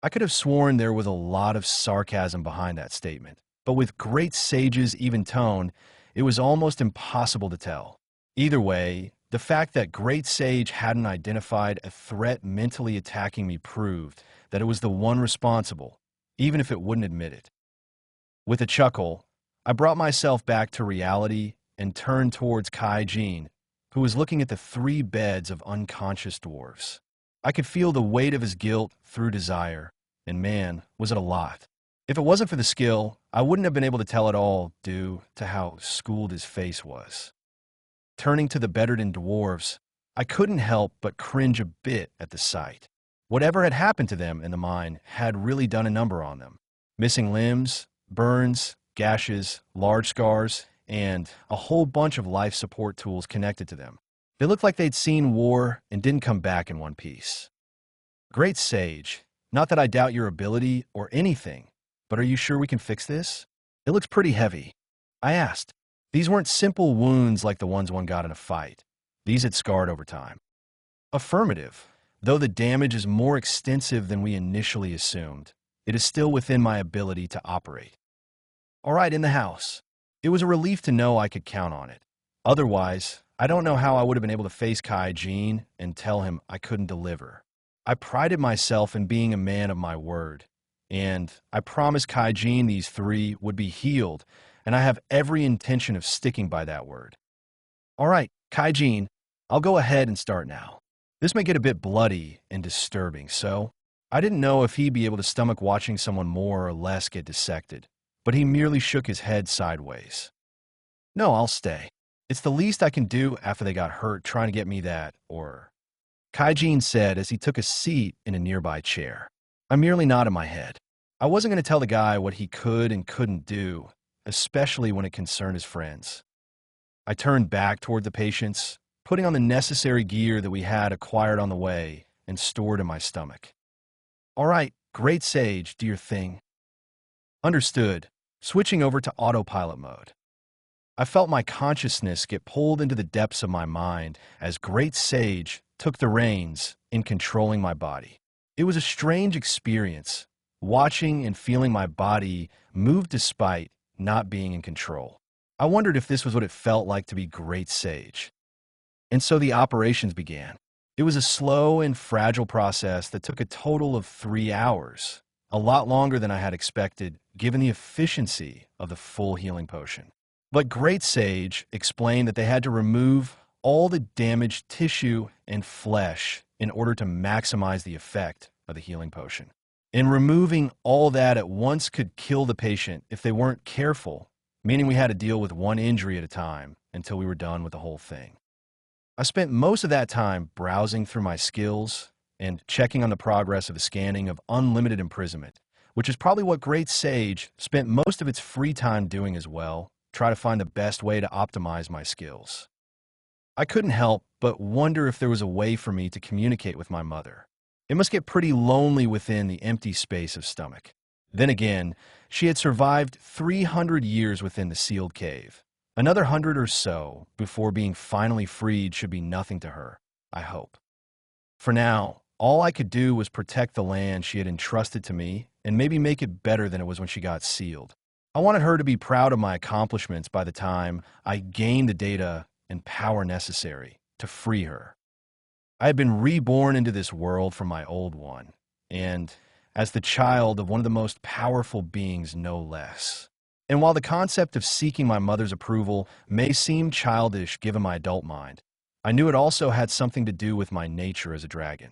A: I could have sworn there was a lot of sarcasm behind that statement, but with Great Sage's even tone, it was almost impossible to tell. Either way, the fact that Great Sage hadn't identified a threat mentally attacking me proved that it was the one responsible, even if it wouldn't admit it. With a chuckle, I brought myself back to reality and turned towards Kaijin, who was looking at the 3 beds of unconscious dwarves. I could feel the weight of his guilt through desire, and man, was it a lot. If it wasn't for the skill, I wouldn't have been able to tell it all due to how schooled his face was. Turning to the bedridden dwarves, I couldn't help but cringe a bit at the sight. Whatever had happened to them in the mine had really done a number on them. Missing limbs, burns, gashes, large scars, and a whole bunch of life support tools connected to them. They looked like they'd seen war and didn't come back in one piece. Great Sage, not that I doubt your ability or anything, but are you sure we can fix this? It looks pretty heavy. I asked. These weren't simple wounds like the ones one got in a fight. These had scarred over time. Affirmative. Though the damage is more extensive than we initially assumed, it is still within my ability to operate. All right, in the house. It was a relief to know I could count on it. Otherwise, I don't know how I would have been able to face Kaijin and tell him I couldn't deliver. I prided myself in being a man of my word, and I promised Kaijin these 3 would be healed, and I have every intention of sticking by that word. All right, Kaijin, I'll go ahead and start now. This may get a bit bloody and disturbing, so I didn't know if he'd be able to stomach watching someone more or less get dissected, but he merely shook his head sideways. No, I'll stay. It's the least I can do after they got hurt trying to get me that, or... Kaijin said as he took a seat in a nearby chair. I merely nodded my head. I wasn't going to tell the guy what he could and couldn't do, especially when it concerned his friends. I turned back toward the patients, putting on the necessary gear that we had acquired on the way and stored in my stomach. All right, Great Sage, do your thing. Understood, switching over to autopilot mode. I felt my consciousness get pulled into the depths of my mind as Great Sage took the reins in controlling my body. It was a strange experience, watching and feeling my body move despite not being in control. I wondered if this was what it felt like to be Great Sage. And so the operations began. It was a slow and fragile process that took a total of 3 hours, a lot longer than I had expected, given the efficiency of the full healing potion. But Great Sage explained that they had to remove all the damaged tissue and flesh in order to maximize the effect of the healing potion. And removing all that at once could kill the patient if they weren't careful, meaning we had to deal with one injury at a time until we were done with the whole thing. I spent most of that time browsing through my skills and checking on the progress of the scanning of unlimited imprisonment, which is probably what Great Sage spent most of its free time doing as well, try to find the best way to optimize my skills. I couldn't help but wonder if there was a way for me to communicate with my mother. It must get pretty lonely within the empty space of stomach. Then again, she had survived 300 years within the sealed cave. Another 100 or so before being finally freed should be nothing to her, I hope. For now, all I could do was protect the land she had entrusted to me and maybe make it better than it was when she got sealed. I wanted her to be proud of my accomplishments by the time I gained the data and power necessary to free her. I had been reborn into this world from my old one, and as the child of one of the most powerful beings, no less. And while the concept of seeking my mother's approval may seem childish given my adult mind, I knew it also had something to do with my nature as a dragon.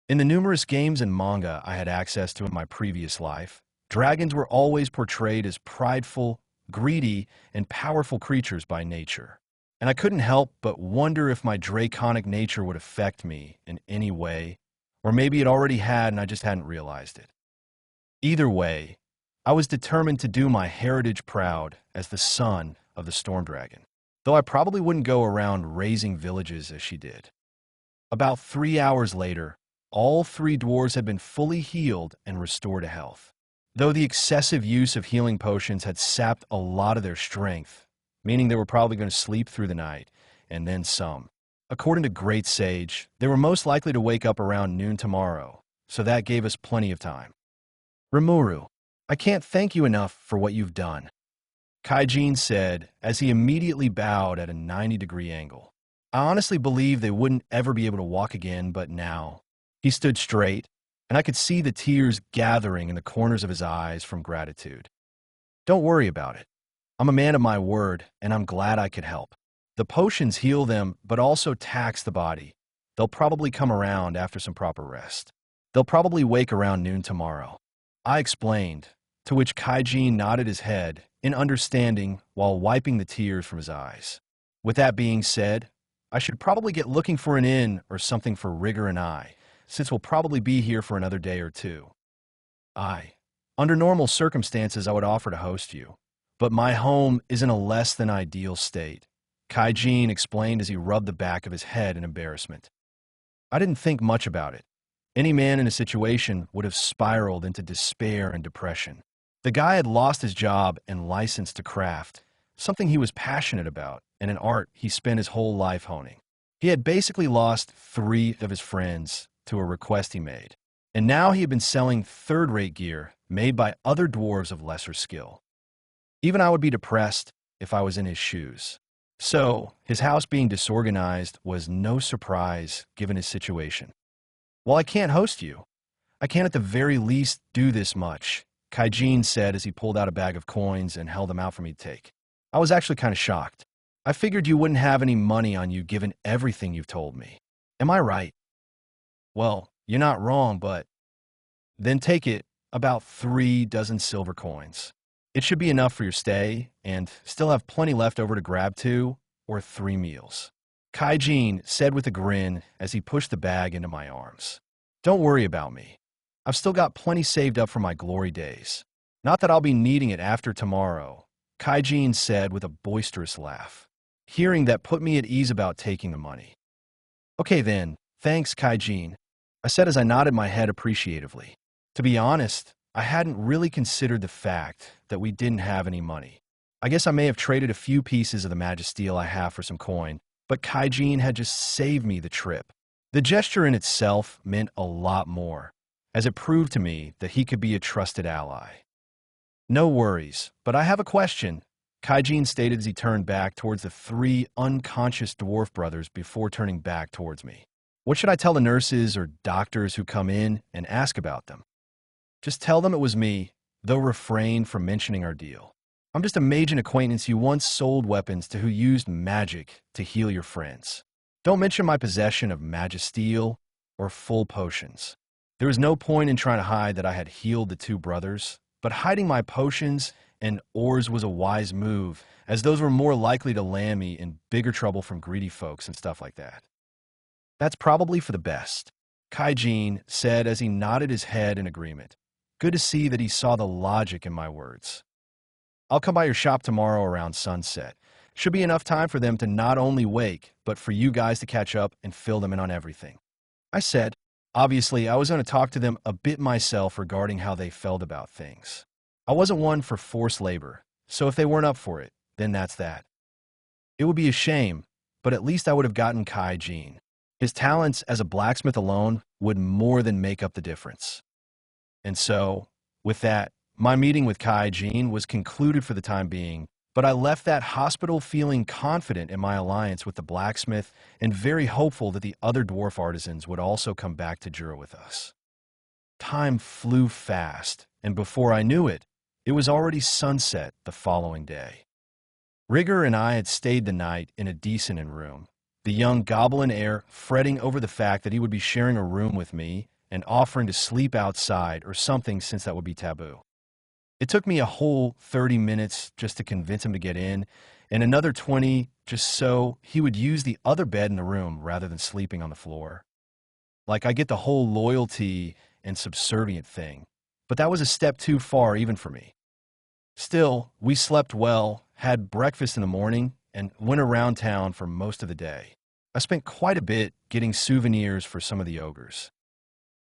A: In the numerous games and manga I had access to in my previous life, dragons were always portrayed as prideful, greedy, and powerful creatures by nature. And I couldn't help but wonder if my draconic nature would affect me in any way, or maybe it already had and I just hadn't realized it. Either way, I was determined to do my heritage proud as the son of the Storm Dragon, though I probably wouldn't go around razing villages as she did. About 3 hours later, all 3 dwarves had been fully healed and restored to health, though the excessive use of healing potions had sapped a lot of their strength, meaning they were probably going to sleep through the night, and then some. According to Great Sage, they were most likely to wake up around noon tomorrow, so that gave us plenty of time. Rimuru, I can't thank you enough for what you've done, Kaijin said as he immediately bowed at a 90-degree angle. I honestly believed they wouldn't ever be able to walk again, but now. He stood straight, and I could see the tears gathering in the corners of his eyes from gratitude. Don't worry about it. I'm a man of my word, and I'm glad I could help. The potions heal them, but also tax the body. They'll probably come around after some proper rest. They'll probably wake around noon tomorrow, I explained, to which Kaijin nodded his head in understanding while wiping the tears from his eyes. With that being said, I should probably get looking for an inn or something for Rigger and I, since we'll probably be here for another day or two. Under normal circumstances, I would offer to host you, but my home is in a less than ideal state, Kaijin explained as he rubbed the back of his head in embarrassment. I didn't think much about it. Any man in a situation would have spiraled into despair and depression. The guy had lost his job and license to craft, something he was passionate about, and an art he spent his whole life honing. He had basically lost 3 of his friends to a request he made, and now he had been selling third-rate gear made by other dwarves of lesser skill. Even I would be depressed if I was in his shoes. So, his house being disorganized was no surprise given his situation. While I can't host you, I can at the very least do this much, Kaijin said as he pulled out a bag of coins and held them out for me to take. I was actually kind of shocked. I figured you wouldn't have any money on you given everything you've told me. Am I right? Well, you're not wrong, but... Then take it, about 3 dozen silver coins. It should be enough for your stay, and still have plenty left over to grab 2 or 3 meals. Kaijin said with a grin as he pushed the bag into my arms. Don't worry about me. I've still got plenty saved up for my glory days. Not that I'll be needing it after tomorrow, Kaijin said with a boisterous laugh. Hearing that put me at ease about taking the money. Okay then, thanks Kaijin, I said as I nodded my head appreciatively. To be honest, I hadn't really considered the fact that we didn't have any money. I guess I may have traded a few pieces of the Magisteel I have for some coin, but Kaijin had just saved me the trip. The gesture in itself meant a lot more, as it proved to me that he could be a trusted ally. No worries, but I have a question, Kaijin stated as he turned back towards the three unconscious dwarf brothers before turning back towards me. What should I tell the nurses or doctors who come in and ask about them? Just tell them it was me, though refrain from mentioning our deal. I'm just a mage and acquaintance you once sold weapons to who used magic to heal your friends. Don't mention my possession of Magisteel or full potions. There was no point in trying to hide that I had healed the two brothers, but hiding my potions and ores was a wise move, as those were more likely to land me in bigger trouble from greedy folks and stuff like that. That's probably for the best, Kaijin said as he nodded his head in agreement. Good to see that he saw the logic in my words. I'll come by your shop tomorrow around sunset. Should be enough time for them to not only wake, but for you guys to catch up and fill them in on everything, I said. Obviously, I was going to talk to them a bit myself regarding how they felt about things. I wasn't one for forced labor, so if they weren't up for it, then that's that. It would be a shame, but at least I would have gotten Kaijin. His talents as a blacksmith alone would more than make up the difference. And so, with that, my meeting with Kaijin was concluded for the time being, but I left that hospital feeling confident in my alliance with the blacksmith and very hopeful that the other dwarf artisans would also come back to Jura with us. Time flew fast, and before I knew it, it was already sunset the following day. Rigger and I had stayed the night in a decent inn room, the young goblin heir fretting over the fact that he would be sharing a room with me and offering to sleep outside or something since that would be taboo. It took me a whole 30 minutes just to convince him to get in, and another 20 just so he would use the other bed in the room rather than sleeping on the floor. Like, I get the whole loyalty and subservient thing, but that was a step too far even for me. Still, we slept well, had breakfast in the morning, and went around town for most of the day. I spent quite a bit getting souvenirs for some of the ogres.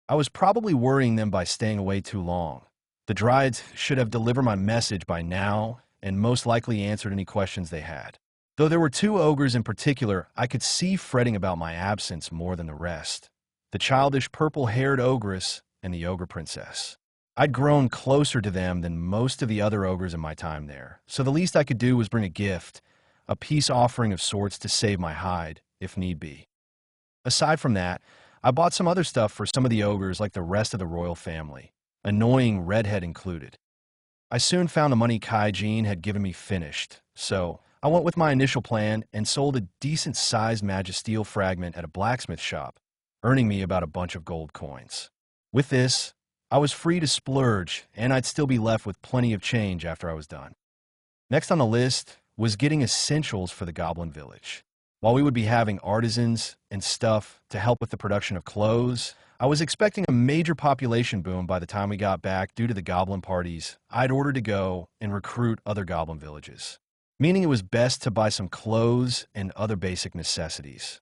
A: I was probably worrying them by staying away too long. The Dryads should have delivered my message by now and most likely answered any questions they had. Though there were two ogres in particular I could see fretting about my absence more than the rest. The childish purple-haired ogress and the ogre princess. I'd grown closer to them than most of the other ogres in my time there, so the least I could do was bring a gift, a peace offering of sorts to save my hide, if need be. Aside from that, I bought some other stuff for some of the ogres like the rest of the royal family. Annoying redhead included. I soon found the money Kaijin had given me finished, so I went with my initial plan and sold a decent-sized Magisteel fragment at a blacksmith shop, earning me about a bunch of gold coins. With this, I was free to splurge, and I'd still be left with plenty of change after I was done. Next on the list was getting essentials for the Goblin Village. While we would be having artisans and stuff to help with the production of clothes, I was expecting a major population boom by the time we got back due to the goblin parties I'd ordered to go and recruit other goblin villages, meaning it was best to buy some clothes and other basic necessities.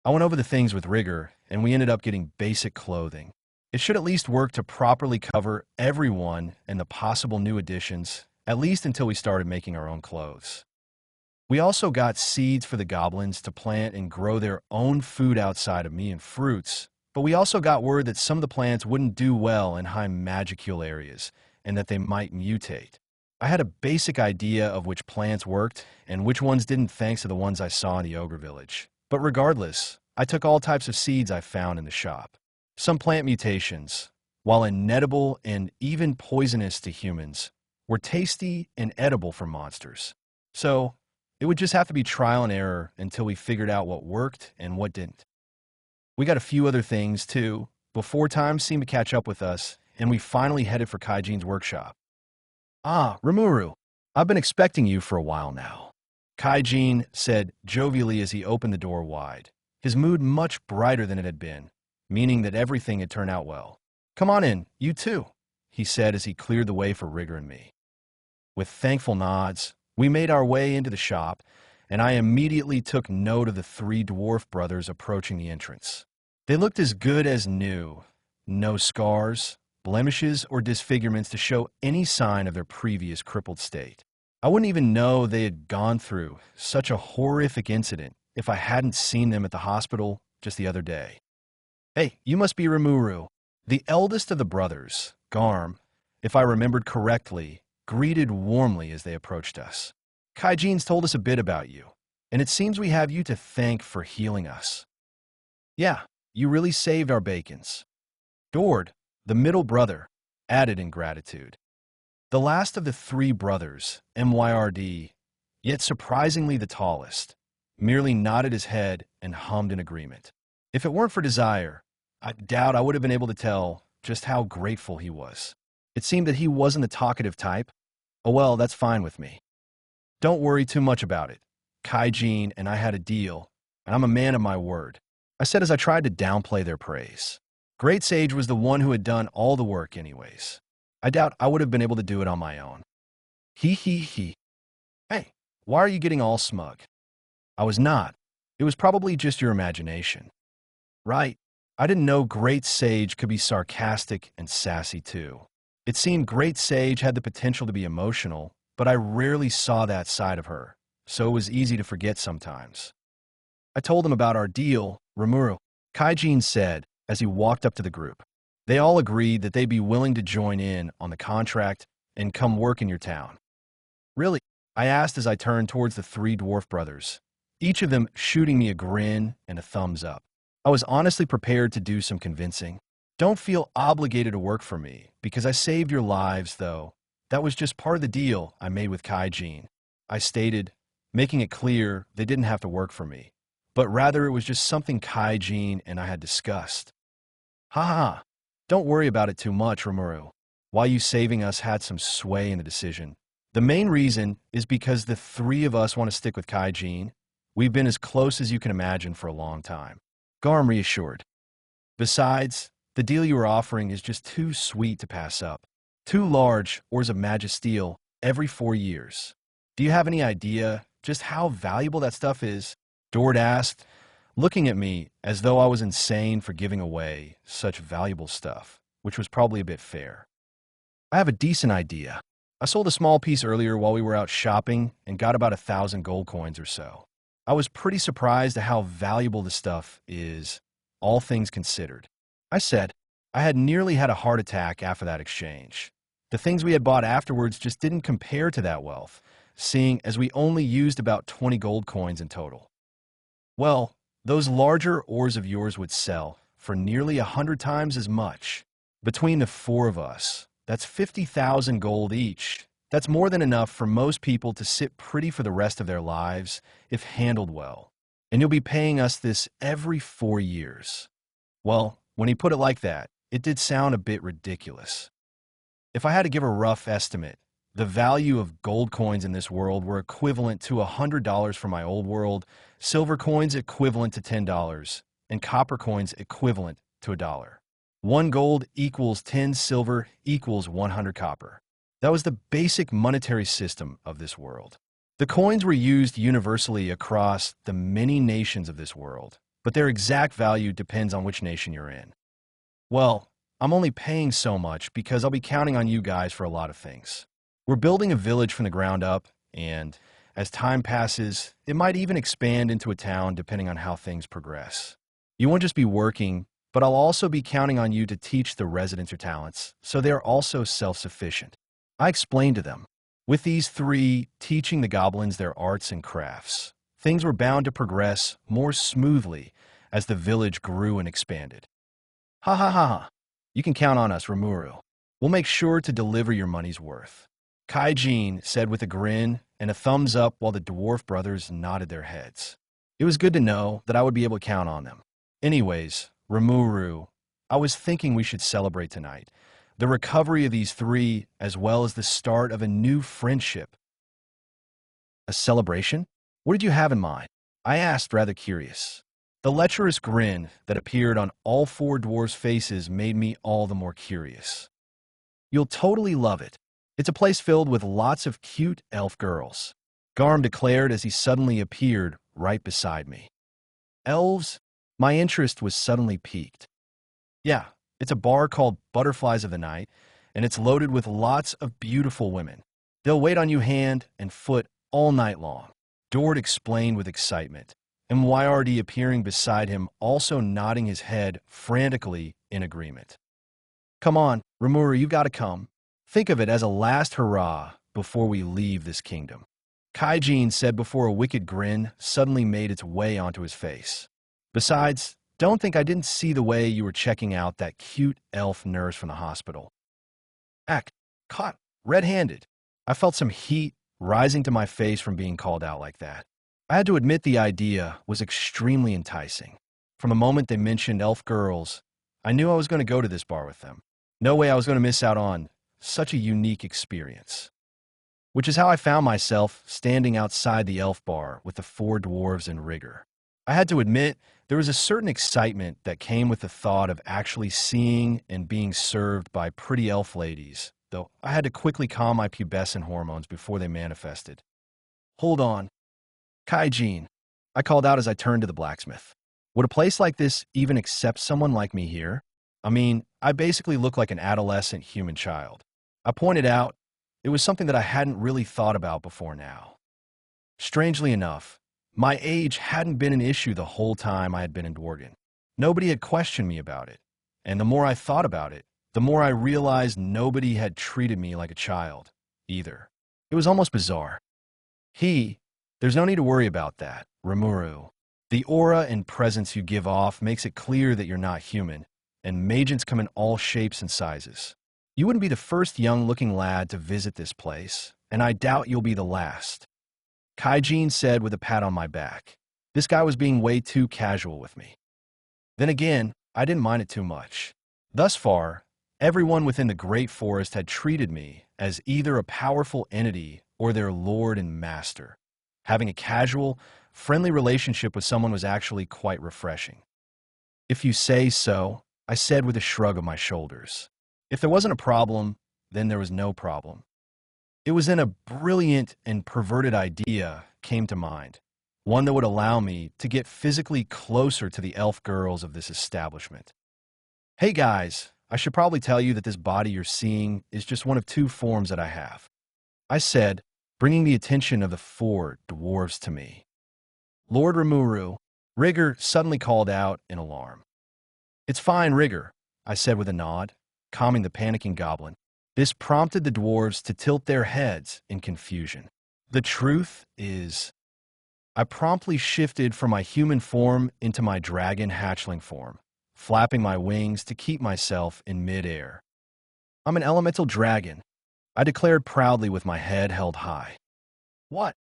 A: I went over the things with rigor, and we ended up getting basic clothing. It should at least work to properly cover everyone and the possible new additions, at least until we started making our own clothes. We also got seeds for the goblins to plant and grow their own food outside of me and fruits, but we also got word that some of the plants wouldn't do well in high magicule areas, and that they might mutate. I had a basic idea of which plants worked and which ones didn't thanks to the ones I saw in the ogre village. But regardless, I took all types of seeds I found in the shop. Some plant mutations, while inedible and even poisonous to humans, were tasty and edible for monsters. So, it would just have to be trial and error until we figured out what worked and what didn't. We got a few other things, too, before time seemed to catch up with us, and we finally headed for Kaijin's workshop. Ah, Rimuru, I've been expecting you for a while now, Kaijin said jovially as he opened the door wide, his mood much brighter than it had been, meaning that everything had turned out well. Come on in, you too, he said as he cleared the way for Rigger and me. With thankful nods, we made our way into the shop, and I immediately took note of the three dwarf brothers approaching the entrance. They looked as good as new. No scars, blemishes, or disfigurements to show any sign of their previous crippled state. I wouldn't even know they had gone through such a horrific incident if I hadn't seen them at the hospital just the other day. Hey, you must be Rimuru. The eldest of the brothers, Garm, if I remembered correctly, greeted warmly as they approached us. Kaijine's told us a bit about you, and it seems we have you to thank for healing us. Yeah, you really saved our bacons. Dord, the middle brother, added in gratitude. The last of the three brothers, MYRD, yet surprisingly the tallest, merely nodded his head and hummed in agreement. If it weren't for desire, I doubt I would have been able to tell just how grateful he was. It seemed that he wasn't the talkative type. Oh well, that's fine with me. Don't worry too much about it. Kaijin and I had a deal, and I'm a man of my word, I said as I tried to downplay their praise. Great Sage was the one who had done all the work anyways. I doubt I would have been able to do it on my own. He. Hey, why are you getting all smug? I was not. It was probably just your imagination. Right. I didn't know Great Sage could be sarcastic and sassy too. It seemed Great Sage had the potential to be emotional, but I rarely saw that side of her, so it was easy to forget sometimes. I told him about our deal, Rimuru, Kaijin said as he walked up to the group. They all agreed that they'd be willing to join in on the contract and come work in your town. Really? I asked as I turned towards the three dwarf brothers, each of them shooting me a grin and a thumbs up. I was honestly prepared to do some convincing. Don't feel obligated to work for me, because I saved your lives, though. That was just part of the deal I made with Kaijin. I stated, making it clear they didn't have to work for me, but rather it was just something Kaijin and I had discussed. Ha ha. Don't worry about it too much, Rimuru. Why you saving us had some sway in the decision. The main reason is because the three of us want to stick with Kaijin. We've been as close as you can imagine for a long time. Garm reassured. Besides, the deal you are offering is just too sweet to pass up. 2 large ores of Magisteel every 4 years. Do you have any idea just how valuable that stuff is? Dord asked, looking at me as though I was insane for giving away such valuable stuff, which was probably a bit fair. I have a decent idea. I sold a small piece earlier while we were out shopping and got about 1,000 gold coins or so. I was pretty surprised at how valuable the stuff is, all things considered. I said, I had nearly had a heart attack after that exchange. The things we had bought afterwards just didn't compare to that wealth, seeing as we only used about 20 gold coins in total. Well, those larger ores of yours would sell for nearly 100 times as much. Between the 4 of us, that's 50,000 gold each. That's more than enough for most people to sit pretty for the rest of their lives if handled well. And you'll be paying us this every 4 years. Well, when he put it like that, it did sound a bit ridiculous. If I had to give a rough estimate, the value of gold coins in this world were equivalent to $100 for my old world, silver coins equivalent to $10, and copper coins equivalent to $1. 1 gold equals 10 silver equals 100 copper. That was the basic monetary system of this world. The coins were used universally across the many nations of this world, but their exact value depends on which nation you're in. Well, I'm only paying so much because I'll be counting on you guys for a lot of things. We're building a village from the ground up, and as time passes, it might even expand into a town depending on how things progress. You won't just be working, but I'll also be counting on you to teach the residents your talents, so they're also self-sufficient. I explained to them, with these 3 teaching the goblins their arts and crafts, things were bound to progress more smoothly as the village grew and expanded. Ha ha ha ha. You can count on us, Rimuru. We'll make sure to deliver your money's worth. Kaijin said with a grin and a thumbs up while the dwarf brothers nodded their heads. It was good to know that I would be able to count on them. Anyways, Rimuru, I was thinking we should celebrate tonight. The recovery of these 3, as well as the start of a new friendship. A celebration? What did you have in mind? I asked, rather curious. The lecherous grin that appeared on all 4 dwarfs' faces made me all the more curious. You'll totally love it. It's a place filled with lots of cute elf girls, Garm declared as he suddenly appeared right beside me. Elves? My interest was suddenly piqued. Yeah, it's a bar called Butterflies of the Night, and it's loaded with lots of beautiful women. They'll wait on you hand and foot all night long. Dord explained with excitement, and YRD appearing beside him also nodding his head frantically in agreement. Come on, Rimuru, you've got to come. Think of it as a last hurrah before we leave this kingdom. Kaijin said before a wicked grin suddenly made its way onto his face. Besides, don't think I didn't see the way you were checking out that cute elf nurse from the hospital. Caught red-handed. I felt some heat rising to my face from being called out like that. I had to admit the idea was extremely enticing. From the moment they mentioned elf girls, I knew I was going to go to this bar with them. No way I was going to miss out on such a unique experience. Which is how I found myself standing outside the elf bar with the four dwarves and Rigger. I had to admit, there was a certain excitement that came with the thought of actually seeing and being served by pretty elf ladies, though I had to quickly calm my pubescent hormones before they manifested. Hold on. Kaijin, I called out as I turned to the blacksmith. Would a place like this even accept someone like me here? I mean, I basically look like an adolescent human child. I pointed out, it was something that I hadn't really thought about before now. Strangely enough, my age hadn't been an issue the whole time I had been in Dworgen. Nobody had questioned me about it, and the more I thought about it, the more I realized nobody had treated me like a child, either. It was almost bizarre. There's no need to worry about that, Rimuru. The aura and presence you give off makes it clear that you're not human, and magents come in all shapes and sizes. You wouldn't be the first young-looking lad to visit this place, and I doubt you'll be the last. Kaijin said with a pat on my back. This guy was being way too casual with me. Then again, I didn't mind it too much. Thus far, everyone within the Great Forest had treated me as either a powerful entity or their lord and master. Having a casual, friendly relationship with someone was actually quite refreshing. If you say so, I said with a shrug of my shoulders. If there wasn't a problem, then there was no problem. It was then a brilliant and perverted idea came to mind, one that would allow me to get physically closer to the elf girls of this establishment. Hey guys, I should probably tell you that this body you're seeing is just one of two forms that I have, I said, bringing the attention of the four dwarves to me. Lord Rimuru, Rigger suddenly called out in alarm. It's fine, Rigger, I said with a nod, calming the panicking goblin. This prompted the dwarves to tilt their heads in confusion. The truth is, I promptly shifted from my human form into my dragon hatchling form, flapping my wings to keep myself in midair. I'm an elemental dragon, I declared proudly with my head held high. What?